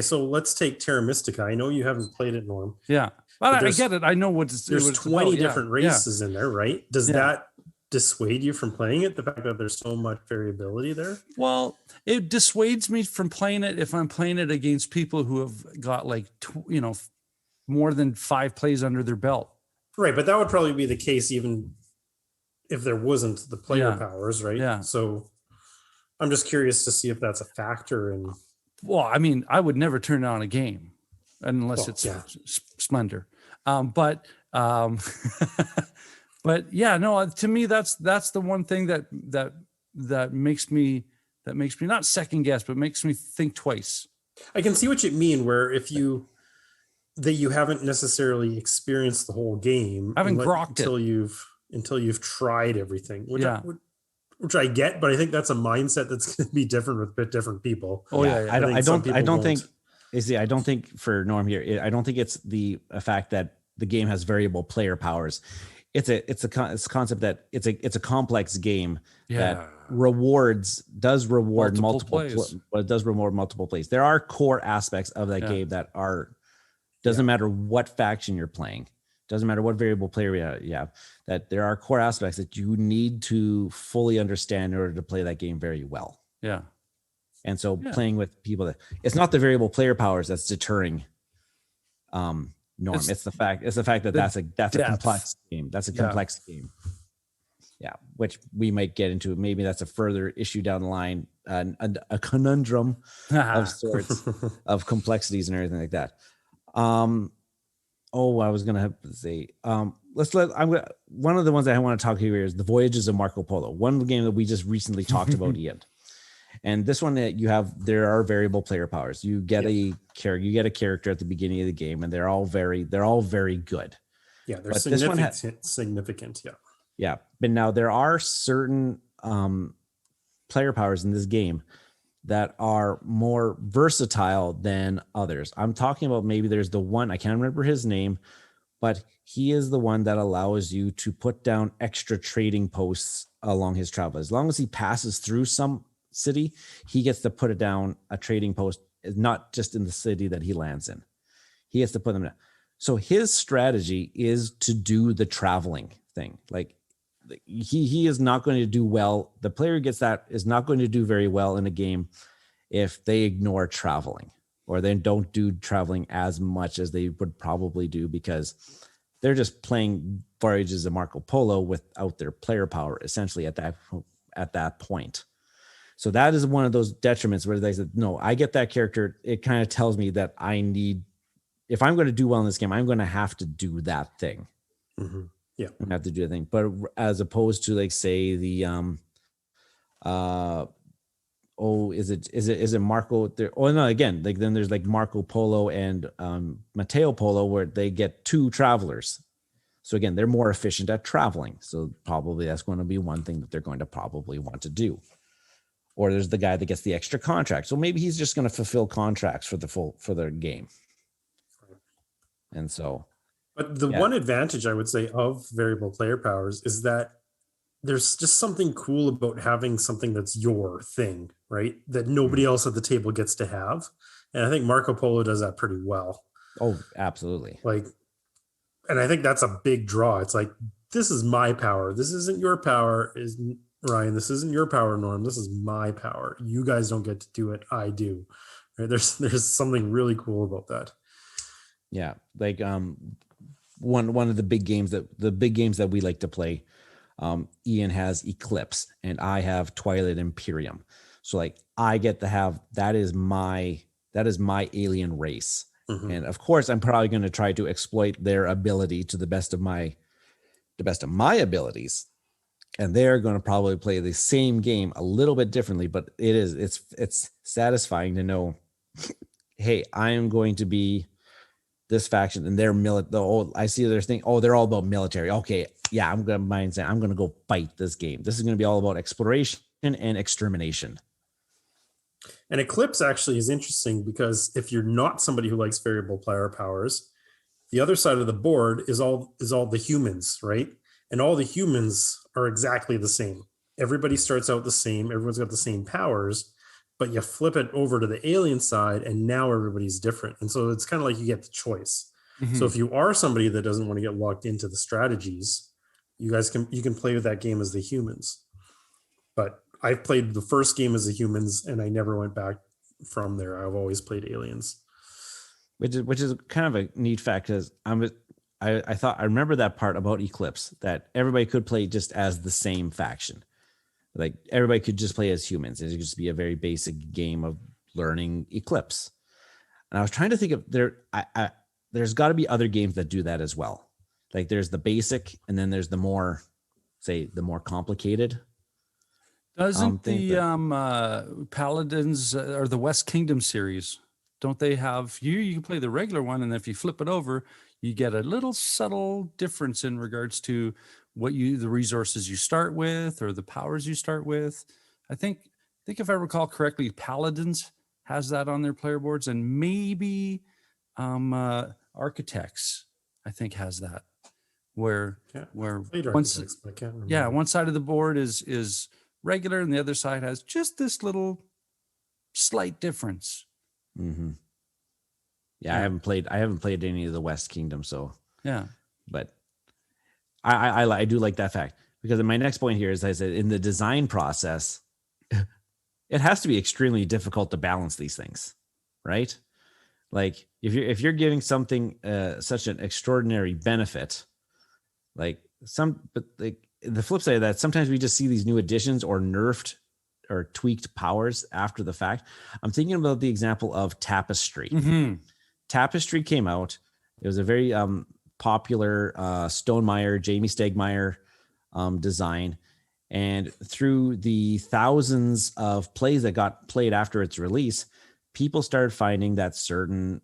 so let's take Terra Mystica. I know you haven't played it, Norm. Yeah. But I get it. I know there's 20 different races in there, right? Does that dissuade you from playing it? The fact that there's so much variability there? Well, it dissuades me from playing it if I'm playing it against people who have got like, more than 5 plays under their belt. Right. But that would probably be the case even if there wasn't the player powers, right? Yeah. So I'm just curious to see if that's a factor in. Well, I mean, I would never turn on a game unless it's Splendor. But yeah, no, to me, that's the one thing that makes me not second guess, but makes me think twice. I can see what you mean, where that you haven't necessarily experienced the whole game. I haven't grokked until you've tried everything, which I get, but I think that's a mindset that's going to be different with different people. Oh yeah. I don't think for Norm here, I don't think it's the fact that the game has variable player powers. It's a concept that it's a complex game that does reward multiple plays. It does reward multiple plays. There are core aspects of that game that doesn't matter what faction you're playing, doesn't matter what variable player you have, that there are core aspects that you need to fully understand in order to play that game very well. Yeah. And so playing with people it's not the variable player powers that's deterring Norm. It's the fact that that's a complex game. That's a complex game. Yeah. Which we might get into. Maybe that's a further issue down the line, a conundrum of sorts of complexities and everything like that. Oh, I was gonna have to say, one of the ones that I want to talk to you here is the Voyages of Marco Polo, one game that we just recently talked about, Ian. And this one that there are variable player powers. You get a character at the beginning of the game, and they're all very good. Yeah, they're But significant. Yeah. Yeah, but now there are certain player powers in this game that are more versatile than others. I'm talking about, maybe there's the one, I can't remember his name, but he is the one that allows you to put down extra trading posts along his travel. As long as he passes through some city, he gets to put it down a trading post, not just in the city that he lands in. He has to put them down. So his strategy is to do the traveling thing. Like, he is not going to do well. The player who gets that is not going to do very well in a game if they ignore traveling, or they don't do traveling as much as they would probably do, because they're just playing Voyages of Marco Polo without their player power, essentially at that point. So that is one of those detriments where they said, no, I get that character. It kind of tells me that if I'm going to do well in this game, I'm going to have to do that thing. Mm-hmm. Yeah, I have to do a thing. But as opposed to, like, say the is it Marco there? Oh no, again, like, then there's like Marco Polo and Matteo Polo, where they get two travelers. So again, they're more efficient at traveling. So probably that's going to be one thing that they're going to probably want to do. Or there's the guy that gets the extra contract. So maybe he's just going to fulfill contracts for the game. And so, but the one advantage I would say of variable player powers is that there's just something cool about having something that's your thing, right? That nobody else at the table gets to have. And I think Marco Polo does that pretty well. Oh, absolutely. Like, and I think that's a big draw. It's like, this is my power. This isn't your power, Ryan. This isn't your power, Norm. This is my power. You guys don't get to do it. I do. Right? There's something really cool about that. Yeah. Like, one of the big games that we like to play, Ian has Eclipse and I have Twilight Imperium. So like, I get to have, that is my alien race. Mm-hmm. And of course I'm probably going to try to exploit their ability to the best of my abilities. And they're going to probably play the same game a little bit differently, but it's satisfying to know, hey, I am going to be this faction, and they're I see their thing. Oh, they're all about military. Okay, yeah, I'm gonna go fight this game. This is going to be all about exploration and extermination. And Eclipse actually is interesting because if you're not somebody who likes variable player powers, the other side of the board is all the humans, right? And all the humans are exactly the same. Everybody starts out the same. Everyone's got the same powers. But you flip it over to the alien side, and now everybody's different. And so it's kind of like you get the choice. Mm-hmm. So if you are somebody that doesn't want to get locked into the strategies, you can play with that game as the humans. But I've played the first game as the humans, and I never went back from there. I've always played aliens. Which is kind of a neat fact, because I remember that part about Eclipse, that everybody could play just as the same faction. Like, everybody could just play as humans. It would just be a very basic game of learning Eclipse. And I was trying to think of there's got to be other games that do that as well. Like, there's the basic, and then there's the more complicated. Doesn't the Paladins or the West Kingdom series, don't they have you can play the regular one, and if you flip it over, you get a little subtle difference in regards to the resources you start with or the powers you start with. I think if I recall correctly, Paladins has that on their player boards, and maybe Architects, I think, has that, where one side of the board is regular and the other side has just this little slight difference. Mm-hmm. Yeah, I haven't played any of the West Kingdom, so yeah, but I do like that fact, because my next point here is, I said, in the design process, it has to be extremely difficult to balance these things, right? Like, if you're giving something such an extraordinary benefit, but the flip side of that, sometimes we just see these new additions or nerfed or tweaked powers after the fact. I'm thinking about the example of Tapestry. Mm-hmm. Tapestry came out, It was a very popular Jamie Stegmaier design. And through the thousands of plays that got played after its release, people started finding that certain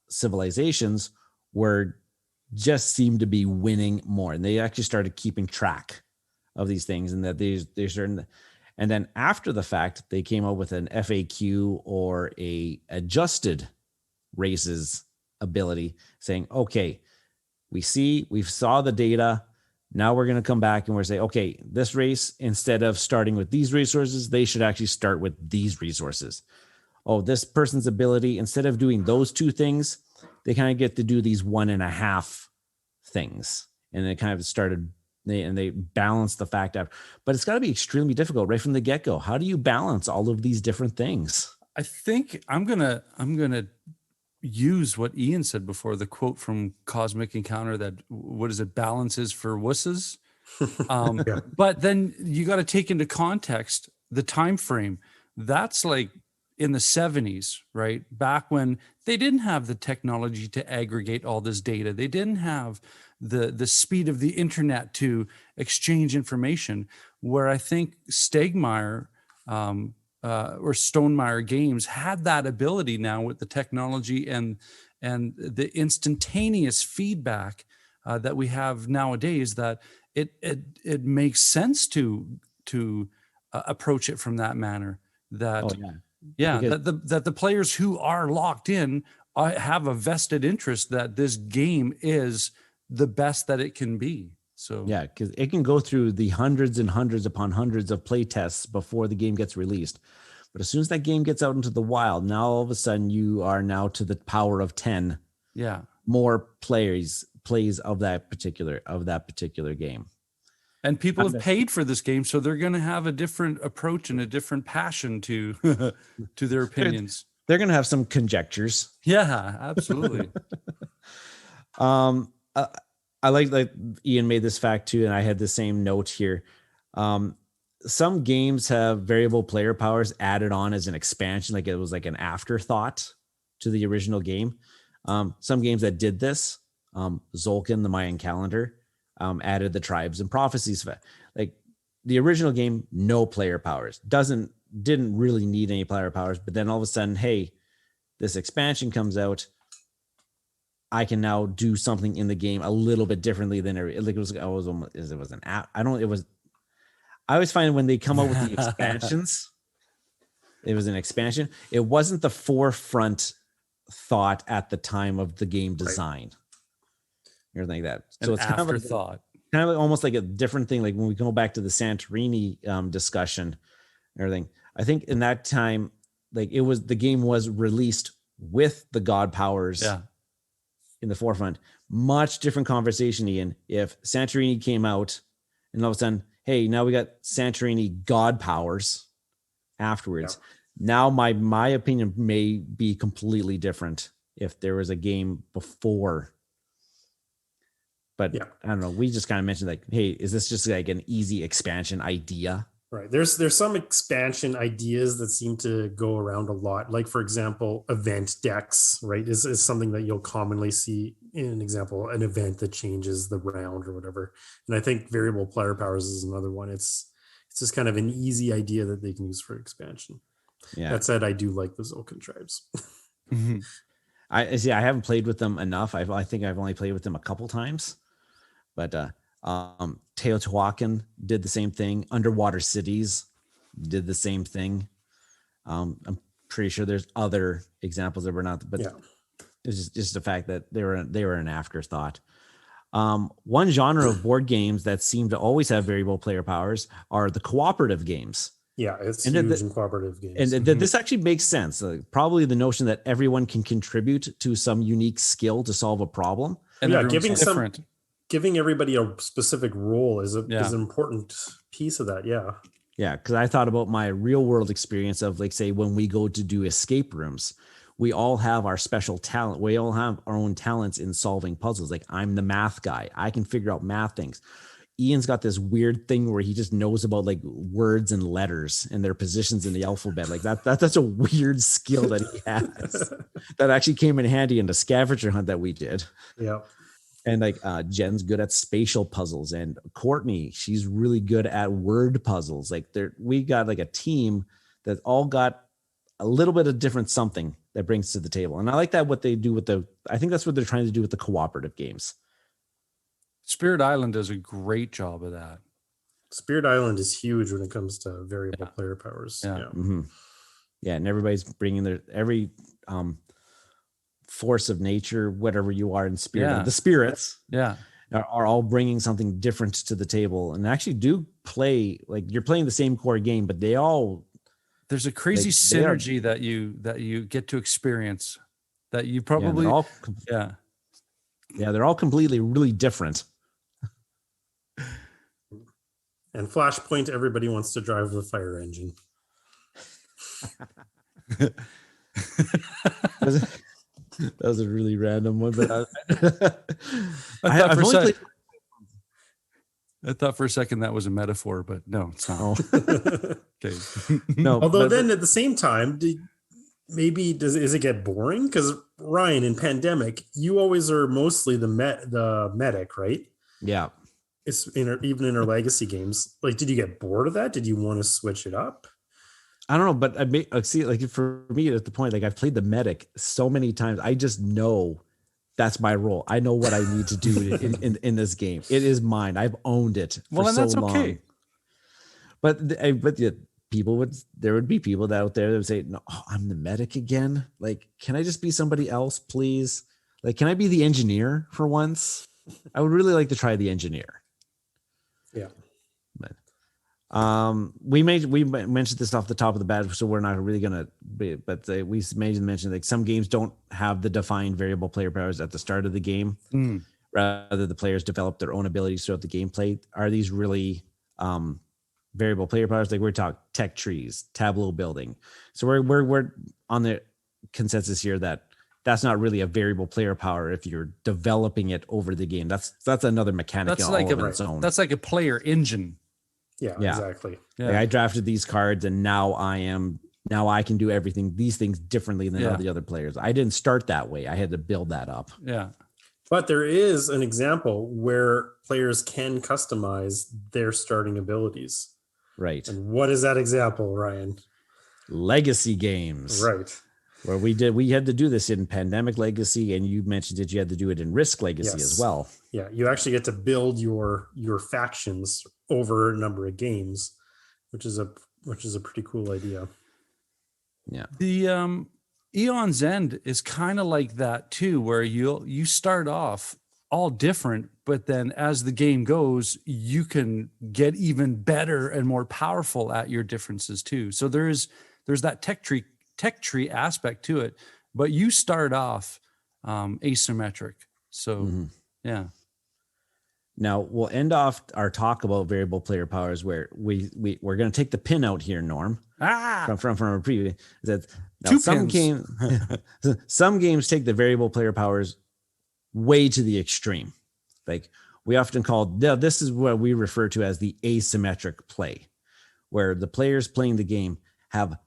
civilizations were just seemed to be winning more. And they actually started keeping track of these things, and that they're certain. And then after the fact, they came up with an FAQ or a adjusted races ability saying, okay, we saw the data. Now we're going to come back and we're say, okay, this race, instead of starting with these resources, they should actually start with these resources. Oh, this person's ability, instead of doing those two things, they kind of get to do these 1.5 things. And they kind of started, they balance the fact out. But it's got to be extremely difficult right from the get-go. How do you balance all of these different things? I think I'm gonna use what Ian said before, the quote from Cosmic Encounter, that what is it, balance is for wusses. Yeah. But then you got to take into context the time frame. That's like in the 70s, right? Back when they didn't have the technology to aggregate all this data. They didn't have the speed of the internet to exchange information, where I think Stegmaier or Stonemaier Games had that ability now with the technology and the instantaneous feedback that we have nowadays, that it makes sense to approach it from that manner. That that the players who are locked in have a vested interest that this game is the best that it can be. So yeah, because it can go through the hundreds and hundreds upon hundreds of play tests before the game gets released. But as soon as that game gets out into the wild, now all of a sudden you are now to the power of 10 more plays of that particular game. And people have paid for this game, so they're going to have a different approach and a different passion to to their opinions. They're going to have some conjectures. Yeah, absolutely. I like that Ian made this fact too, and I had the same note here. Some games have variable player powers added on as an expansion, like it was like an afterthought to the original game. Some games that did this, Zolkin, the Mayan calendar, added the tribes and prophecies. Like the original game, no player powers, didn't really need any player powers. But then all of a sudden, hey, this expansion comes out. I can now do something in the game a little bit differently than it was an app. I always find when they come out with the expansions, it was an expansion. It wasn't the forefront thought at the time of the game design. Right. Everything like that. So it's kind of afterthought. Kind of almost like a different thing. Like when we go back to the Santorini discussion and everything, I think in that time, like the game was released with the god powers in the forefront. Much different conversation, Ian. If Santorini came out and all of a sudden, hey, now we got Santorini god powers afterwards. Yeah. Now my opinion may be completely different if there was a game before. But I don't know. We just kind of mentioned like, hey, is this just like an easy expansion idea? Right. There's some expansion ideas that seem to go around a lot. Like, for example, event decks, right, is something that you'll commonly see in an example, an event that changes the round or whatever. And I think variable player powers is another one. It's just kind of an easy idea that they can use for expansion. Yeah. That said, I do like the Zolkin tribes. Mm-hmm. I haven't played with them enough. I think I've only played with them a couple times. But Teotihuacan did the same thing. Underwater Cities did the same thing. I'm pretty sure there's other examples that were not, but it's just the fact that they were an afterthought. One genre of board games that seem to always have variable player powers are the cooperative games. Yeah, it's huge in cooperative games. And this actually makes sense. Probably the notion that everyone can contribute to some unique skill to solve a problem. And giving everybody a specific role is an important piece of that. Yeah, because I thought about my real world experience of, like, say, when we go to do escape rooms, we all have our special talent. We all have our own talents in solving puzzles. Like, I'm the math guy. I can figure out math things. Ian's got this weird thing where he just knows about like words and letters and their positions in the alphabet. Like that's a weird skill that he has that actually came in handy in the scavenger hunt that we did. Yeah. And like Jen's good at spatial puzzles, and Courtney, she's really good at word puzzles. Like we got like a team that all got a little bit of different something that brings to the table. And I like that what they do with I think that's what they're trying to do with the cooperative games. Spirit Island does a great job of that. Spirit Island is huge when it comes to variable player powers. Yeah. Yeah. Mm-hmm. Yeah, and everybody's bringing every force of nature, whatever you are in spirit. Yeah. The spirits are all bringing something different to the table, and actually do play like you're playing the same core game, but there's a crazy synergy that you get to experience that you probably they're all completely really different. And Flashpoint, everybody wants to drive the fire engine. That was a really random one, but I thought for a second that was a metaphor, but no, it's not. Okay. No. Although then at the same time, does it get boring? Because Ryan, in Pandemic, you always are mostly the medic, right? Yeah. It's even in our legacy games. Like, did you get bored of that? Did you want to switch it up? I don't know, but I see, like for me at the point, like I've played the medic so many times, I just know that's my role. I know what I need to do in this game. It is mine. I've owned it for so long. Okay. But there would be people out there that would say, "No, I'm the medic again. Like, can I just be somebody else, please? Like, can I be the engineer for once? I would really like to try the engineer." Yeah. But we mentioned this off the top of the bat, so we're not really gonna be, but we mentioned like some games don't have the defined variable player powers at the start of the game. Rather the players develop their own abilities throughout the gameplay. Are these really variable player powers? Like we're talking tech trees, tableau building. So we're on the consensus here that that's not really a variable player power if you're developing it over the game. That's another mechanic that's on its own. That's like a player engine. Yeah, exactly. Yeah. Like I drafted these cards and now I can do these things differently than all the other players. I didn't start that way. I had to build that up. Yeah. But there is an example where players can customize their starting abilities. Right. And what is that example, Ryan? Legacy games. Right. Where we had to do this in Pandemic Legacy, and you mentioned that you had to do it in Risk Legacy as well. Yeah, you actually get to build your factions over a number of games, which is a pretty cool idea. Yeah. The Eon's End is kind of like that too, where you start off all different, but then as the game goes, you can get even better and more powerful at your differences too. So there's that tech tree aspect to it, but you start off asymmetric. So yeah. Now we'll end off our talk about variable player powers where we're going to take the pin out here, Norm. From a preview. Some games take the variable player powers way to the extreme. Like we often this is what we refer to as the asymmetric play, where the players playing the game have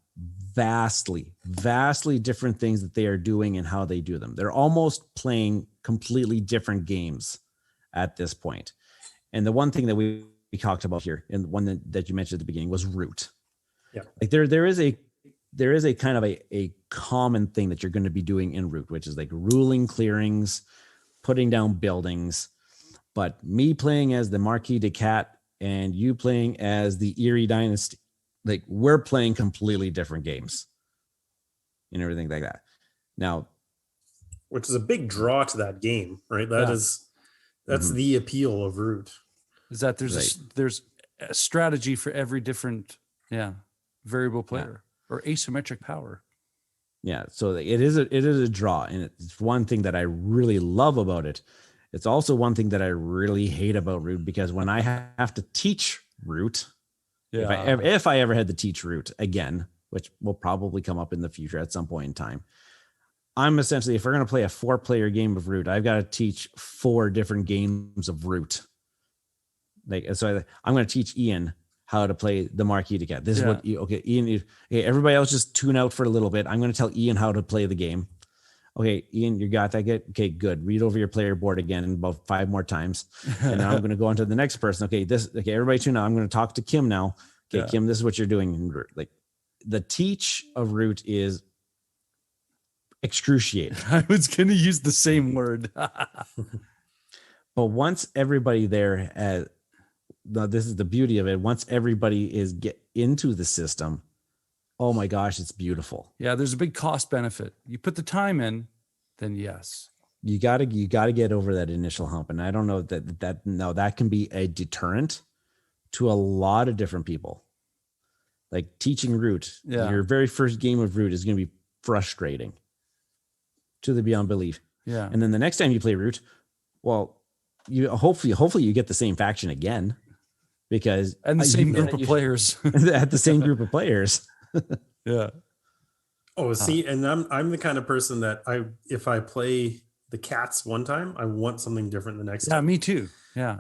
vastly different things that they are doing and how they do them. They're almost playing completely different games at this point. And the one thing that we talked about here, and the one that you mentioned at the beginning, was root. Yeah. Like there is a kind of a common thing that you're going to be doing in root, which is like ruling clearings, putting down buildings. But me playing as the Marquis de Cat and you playing as the Erie Dynasty, like we're playing completely different games and everything like that. Now, which is a big draw to that game, right? That's the appeal of root. Is that there's a strategy for every different variable player or asymmetric power. Yeah, so it is a draw, and it's one thing that I really love about it. It's also one thing that I really hate about root, because when I have to teach root, if I ever had to teach root again, which will probably come up in the future at some point in time, I'm essentially, if we're going to play a 4-player game of root, I've got to teach 4 different games of root like, so I'm going to teach Ian how to play the Marquis de Cat. This is what Ian, okay, everybody else just tune out for a little bit. I'm going to tell Ian how to play the game. Okay, Ian, you got that? Okay, good. Read over your player board again about 5 more times. And now I'm going to go on to the next person. Okay, everybody tune out. I'm going to talk to Kim now. Okay, Kim, this is what you're doing. Like, the teach of Root is excruciating. I was going to use the same word. But once everybody there, now this is the beauty of it. Once everybody is get into the system, oh my gosh, it's beautiful. Yeah, there's a big cost benefit. You put the time in, then yes. You gotta get over that initial hump. And I don't know that can be a deterrent to a lot of different people. Like teaching Root, your very first game of Root is going to be frustrating to the beyond belief. Yeah. And then the next time you play Root, well, you hopefully you get the same faction again, because and the same group of players at the same group of players. Yeah. Oh, see, and I'm the kind of person that if I play the cats one time, I want something different the next time. Yeah, me too. Yeah.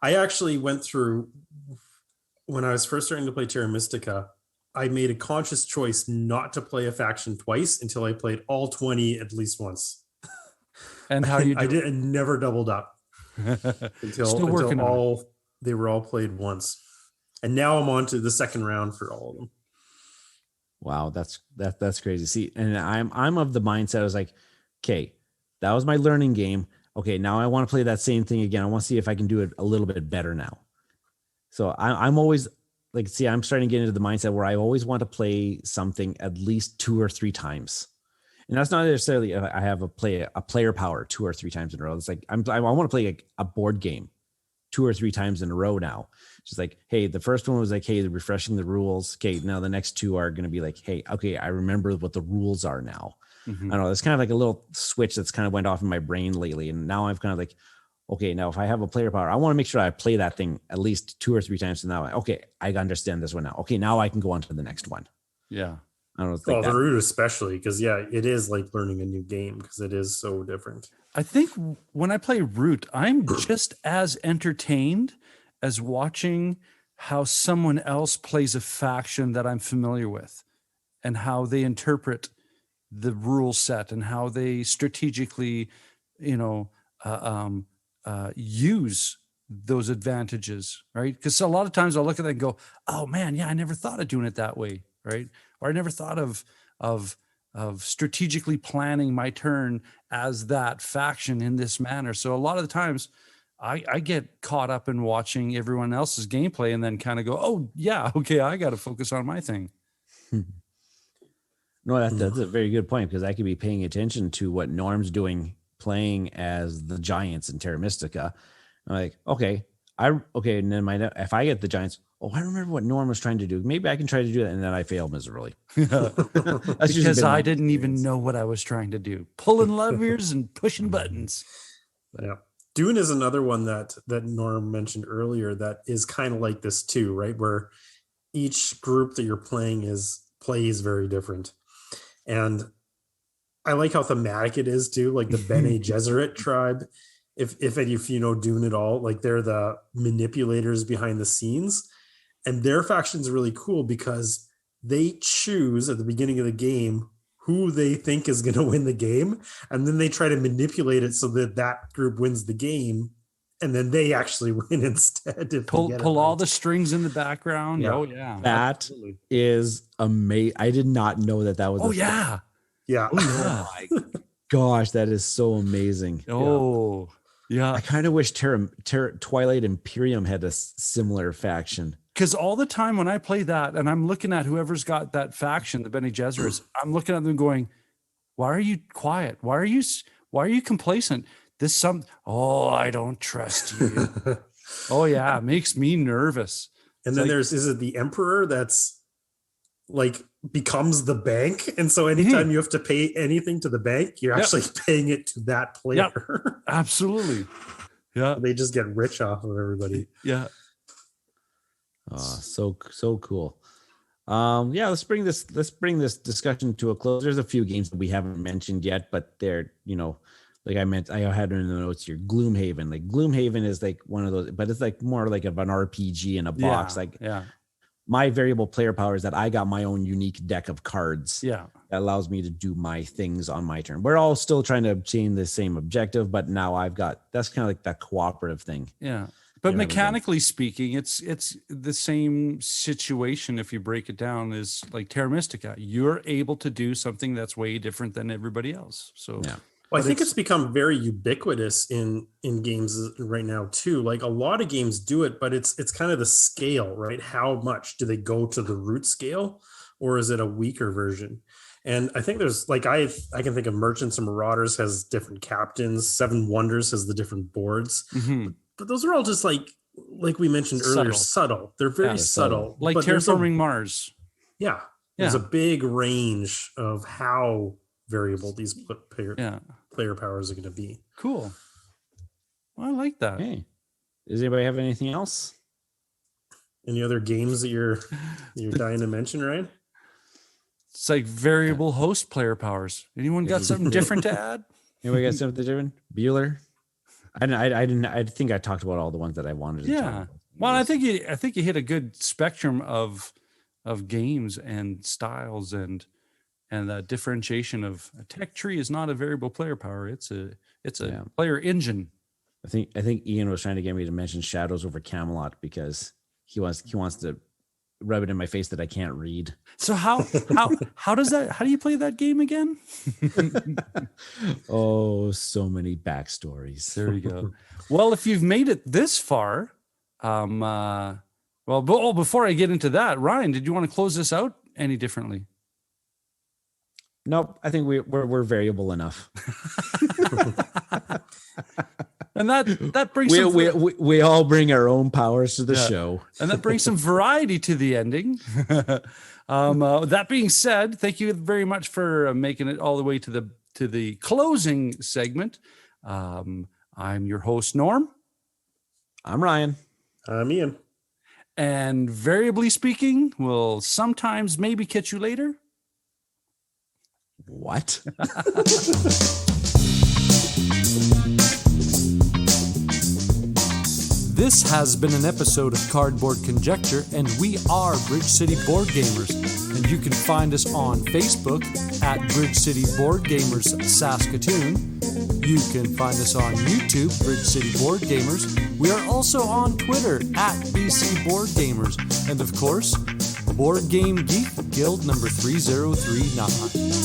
I actually went through, when I was first starting to play Terra Mystica, I made a conscious choice not to play a faction twice until I played all 20 at least once. And how you do? I never doubled up until they were all played once. And now I'm on to the second round for all of them. Wow, that's crazy. See, and I'm of the mindset, I was like, okay, that was my learning game. Okay, now I want to play that same thing again. I want to see if I can do it a little bit better now. So I'm always like, see, I'm starting to get into the mindset where I always want to play something at least 2 or 3 times. And that's not necessarily I have a player power 2 or 3 times in a row. It's like I want to play a board game 2 or 3 times in a row now. Just like, hey, the first one was like, hey, refreshing the rules. Okay, now the next 2 are going to be like, hey, okay, I remember what the rules are now. Mm-hmm. I don't know. It's kind of like a little switch that's kind of went off in my brain lately. And now I've kind of like, okay, now if I have a player power, I want to make sure I play that thing at least 2 or 3 times. And now, okay, I understand this one now. Okay, now I can go on to the next one. Yeah. I don't know. Well, the Root especially, because it is like learning a new game because it is so different. I think when I play Root, I'm just as entertained as watching how someone else plays a faction that I'm familiar with and how they interpret the rule set and how they strategically, use those advantages, right? Because a lot of times I'll look at that and go, oh man, yeah, I never thought of doing it that way, right? Or I never thought of strategically planning my turn as that faction in this manner. So a lot of the times I get caught up in watching everyone else's gameplay and then kind of go, oh yeah, okay, I got to focus on my thing. No, that's a very good point, because I could be paying attention to what Norm's doing playing as the Giants in Terra Mystica. I'm like, okay, and then if I get the Giants, I remember what Norm was trying to do. Maybe I can try to do that, and then I fail miserably. Because I didn't even know what I was trying to do. Pulling levers and pushing buttons. Yeah. Dune is another one that Norm mentioned earlier that is kind of like this too, right? Where each group that you're playing plays very different. And I like how thematic it is too, like the Bene Gesserit tribe. If you know Dune at all, like they're the manipulators behind the scenes, and their faction's really cool because they choose at the beginning of the game who they think is going to win the game, and then they try to manipulate it so that group wins the game, and then they actually win instead. Pull all the strings in the background. Yeah. Oh yeah, that absolutely. Is amazing. I did not know that was. Oh yeah. Yeah. Oh, my gosh, that is so amazing. Oh yeah. I kind of wish Twilight Imperium had a similar faction. Because all the time when I play that and I'm looking at whoever's got that faction, the Bene Gesserits, I'm looking at them going, why are you quiet? Why are you complacent? I don't trust you. Oh yeah, it makes me nervous. And then is it the Emperor that's like becomes the bank? And so anytime you have to pay anything to the bank, you're actually paying it to that player. Yep. Absolutely. Yeah. They just get rich off of everybody. Yeah. So cool. Let's bring this discussion to a close. There's a few games that we haven't mentioned yet, but they're, like I had in the notes here, Gloomhaven. Like Gloomhaven is like one of those, but it's like more like of an RPG in a box. Like my variable player power is that I got my own unique deck of cards. Yeah. That allows me to do my things on my turn. We're all still trying to obtain the same objective, but now that's kind of like that cooperative thing. Yeah. But mechanically speaking, it's the same situation if you break it down as like Terra Mystica. You're able to do something that's way different than everybody else. So yeah. Well, I think it's become very ubiquitous in games right now too. Like a lot of games do it, but it's kind of the scale, right? How much do they go to the root scale, or is it a weaker version? And I think there's like I can think of Merchants and Marauders has different captains. Seven Wonders has the different boards. Mm-hmm. But those are all just like we mentioned earlier, subtle. They're very subtle. Like but Terraforming Mars. Yeah. There's a big range of how variable these player powers are going to be. Cool. Well, I like that. Hey, does anybody have anything else? Any other games that you're dying to mention, Ryan? It's like variable host player powers. Anyone got something different to add? Anybody got something different? Bueller? I think I talked about all the ones that I wanted to talk about. Well, I think you hit a good spectrum of games and styles and the differentiation of a tech tree is not a variable player power. It's a player engine. I think Ian was trying to get me to mention Shadows over Camelot because he wants to rub it in my face that I can't read. So how do you play that game again? Oh, so many backstories. There you go. Well, if you've made it this far, before I get into that, Ryan, did you want to close this out any differently? Nope. I think we're variable enough. And that brings we all bring our own powers to the show, and that brings some variety to the ending. That being said, thank you very much for making it all the way to the closing segment. I'm your host, Norm. I'm Ryan. I'm Ian. And variably speaking, we'll sometimes maybe catch you later. What? This has been an episode of Cardboard Conjecture, and we are Bridge City Board Gamers. And you can find us on Facebook at Bridge City Board Gamers Saskatoon. You can find us on YouTube, Bridge City Board Gamers. We are also on Twitter at BC Board Gamers. And of course, Board Game Geek Guild number 3039.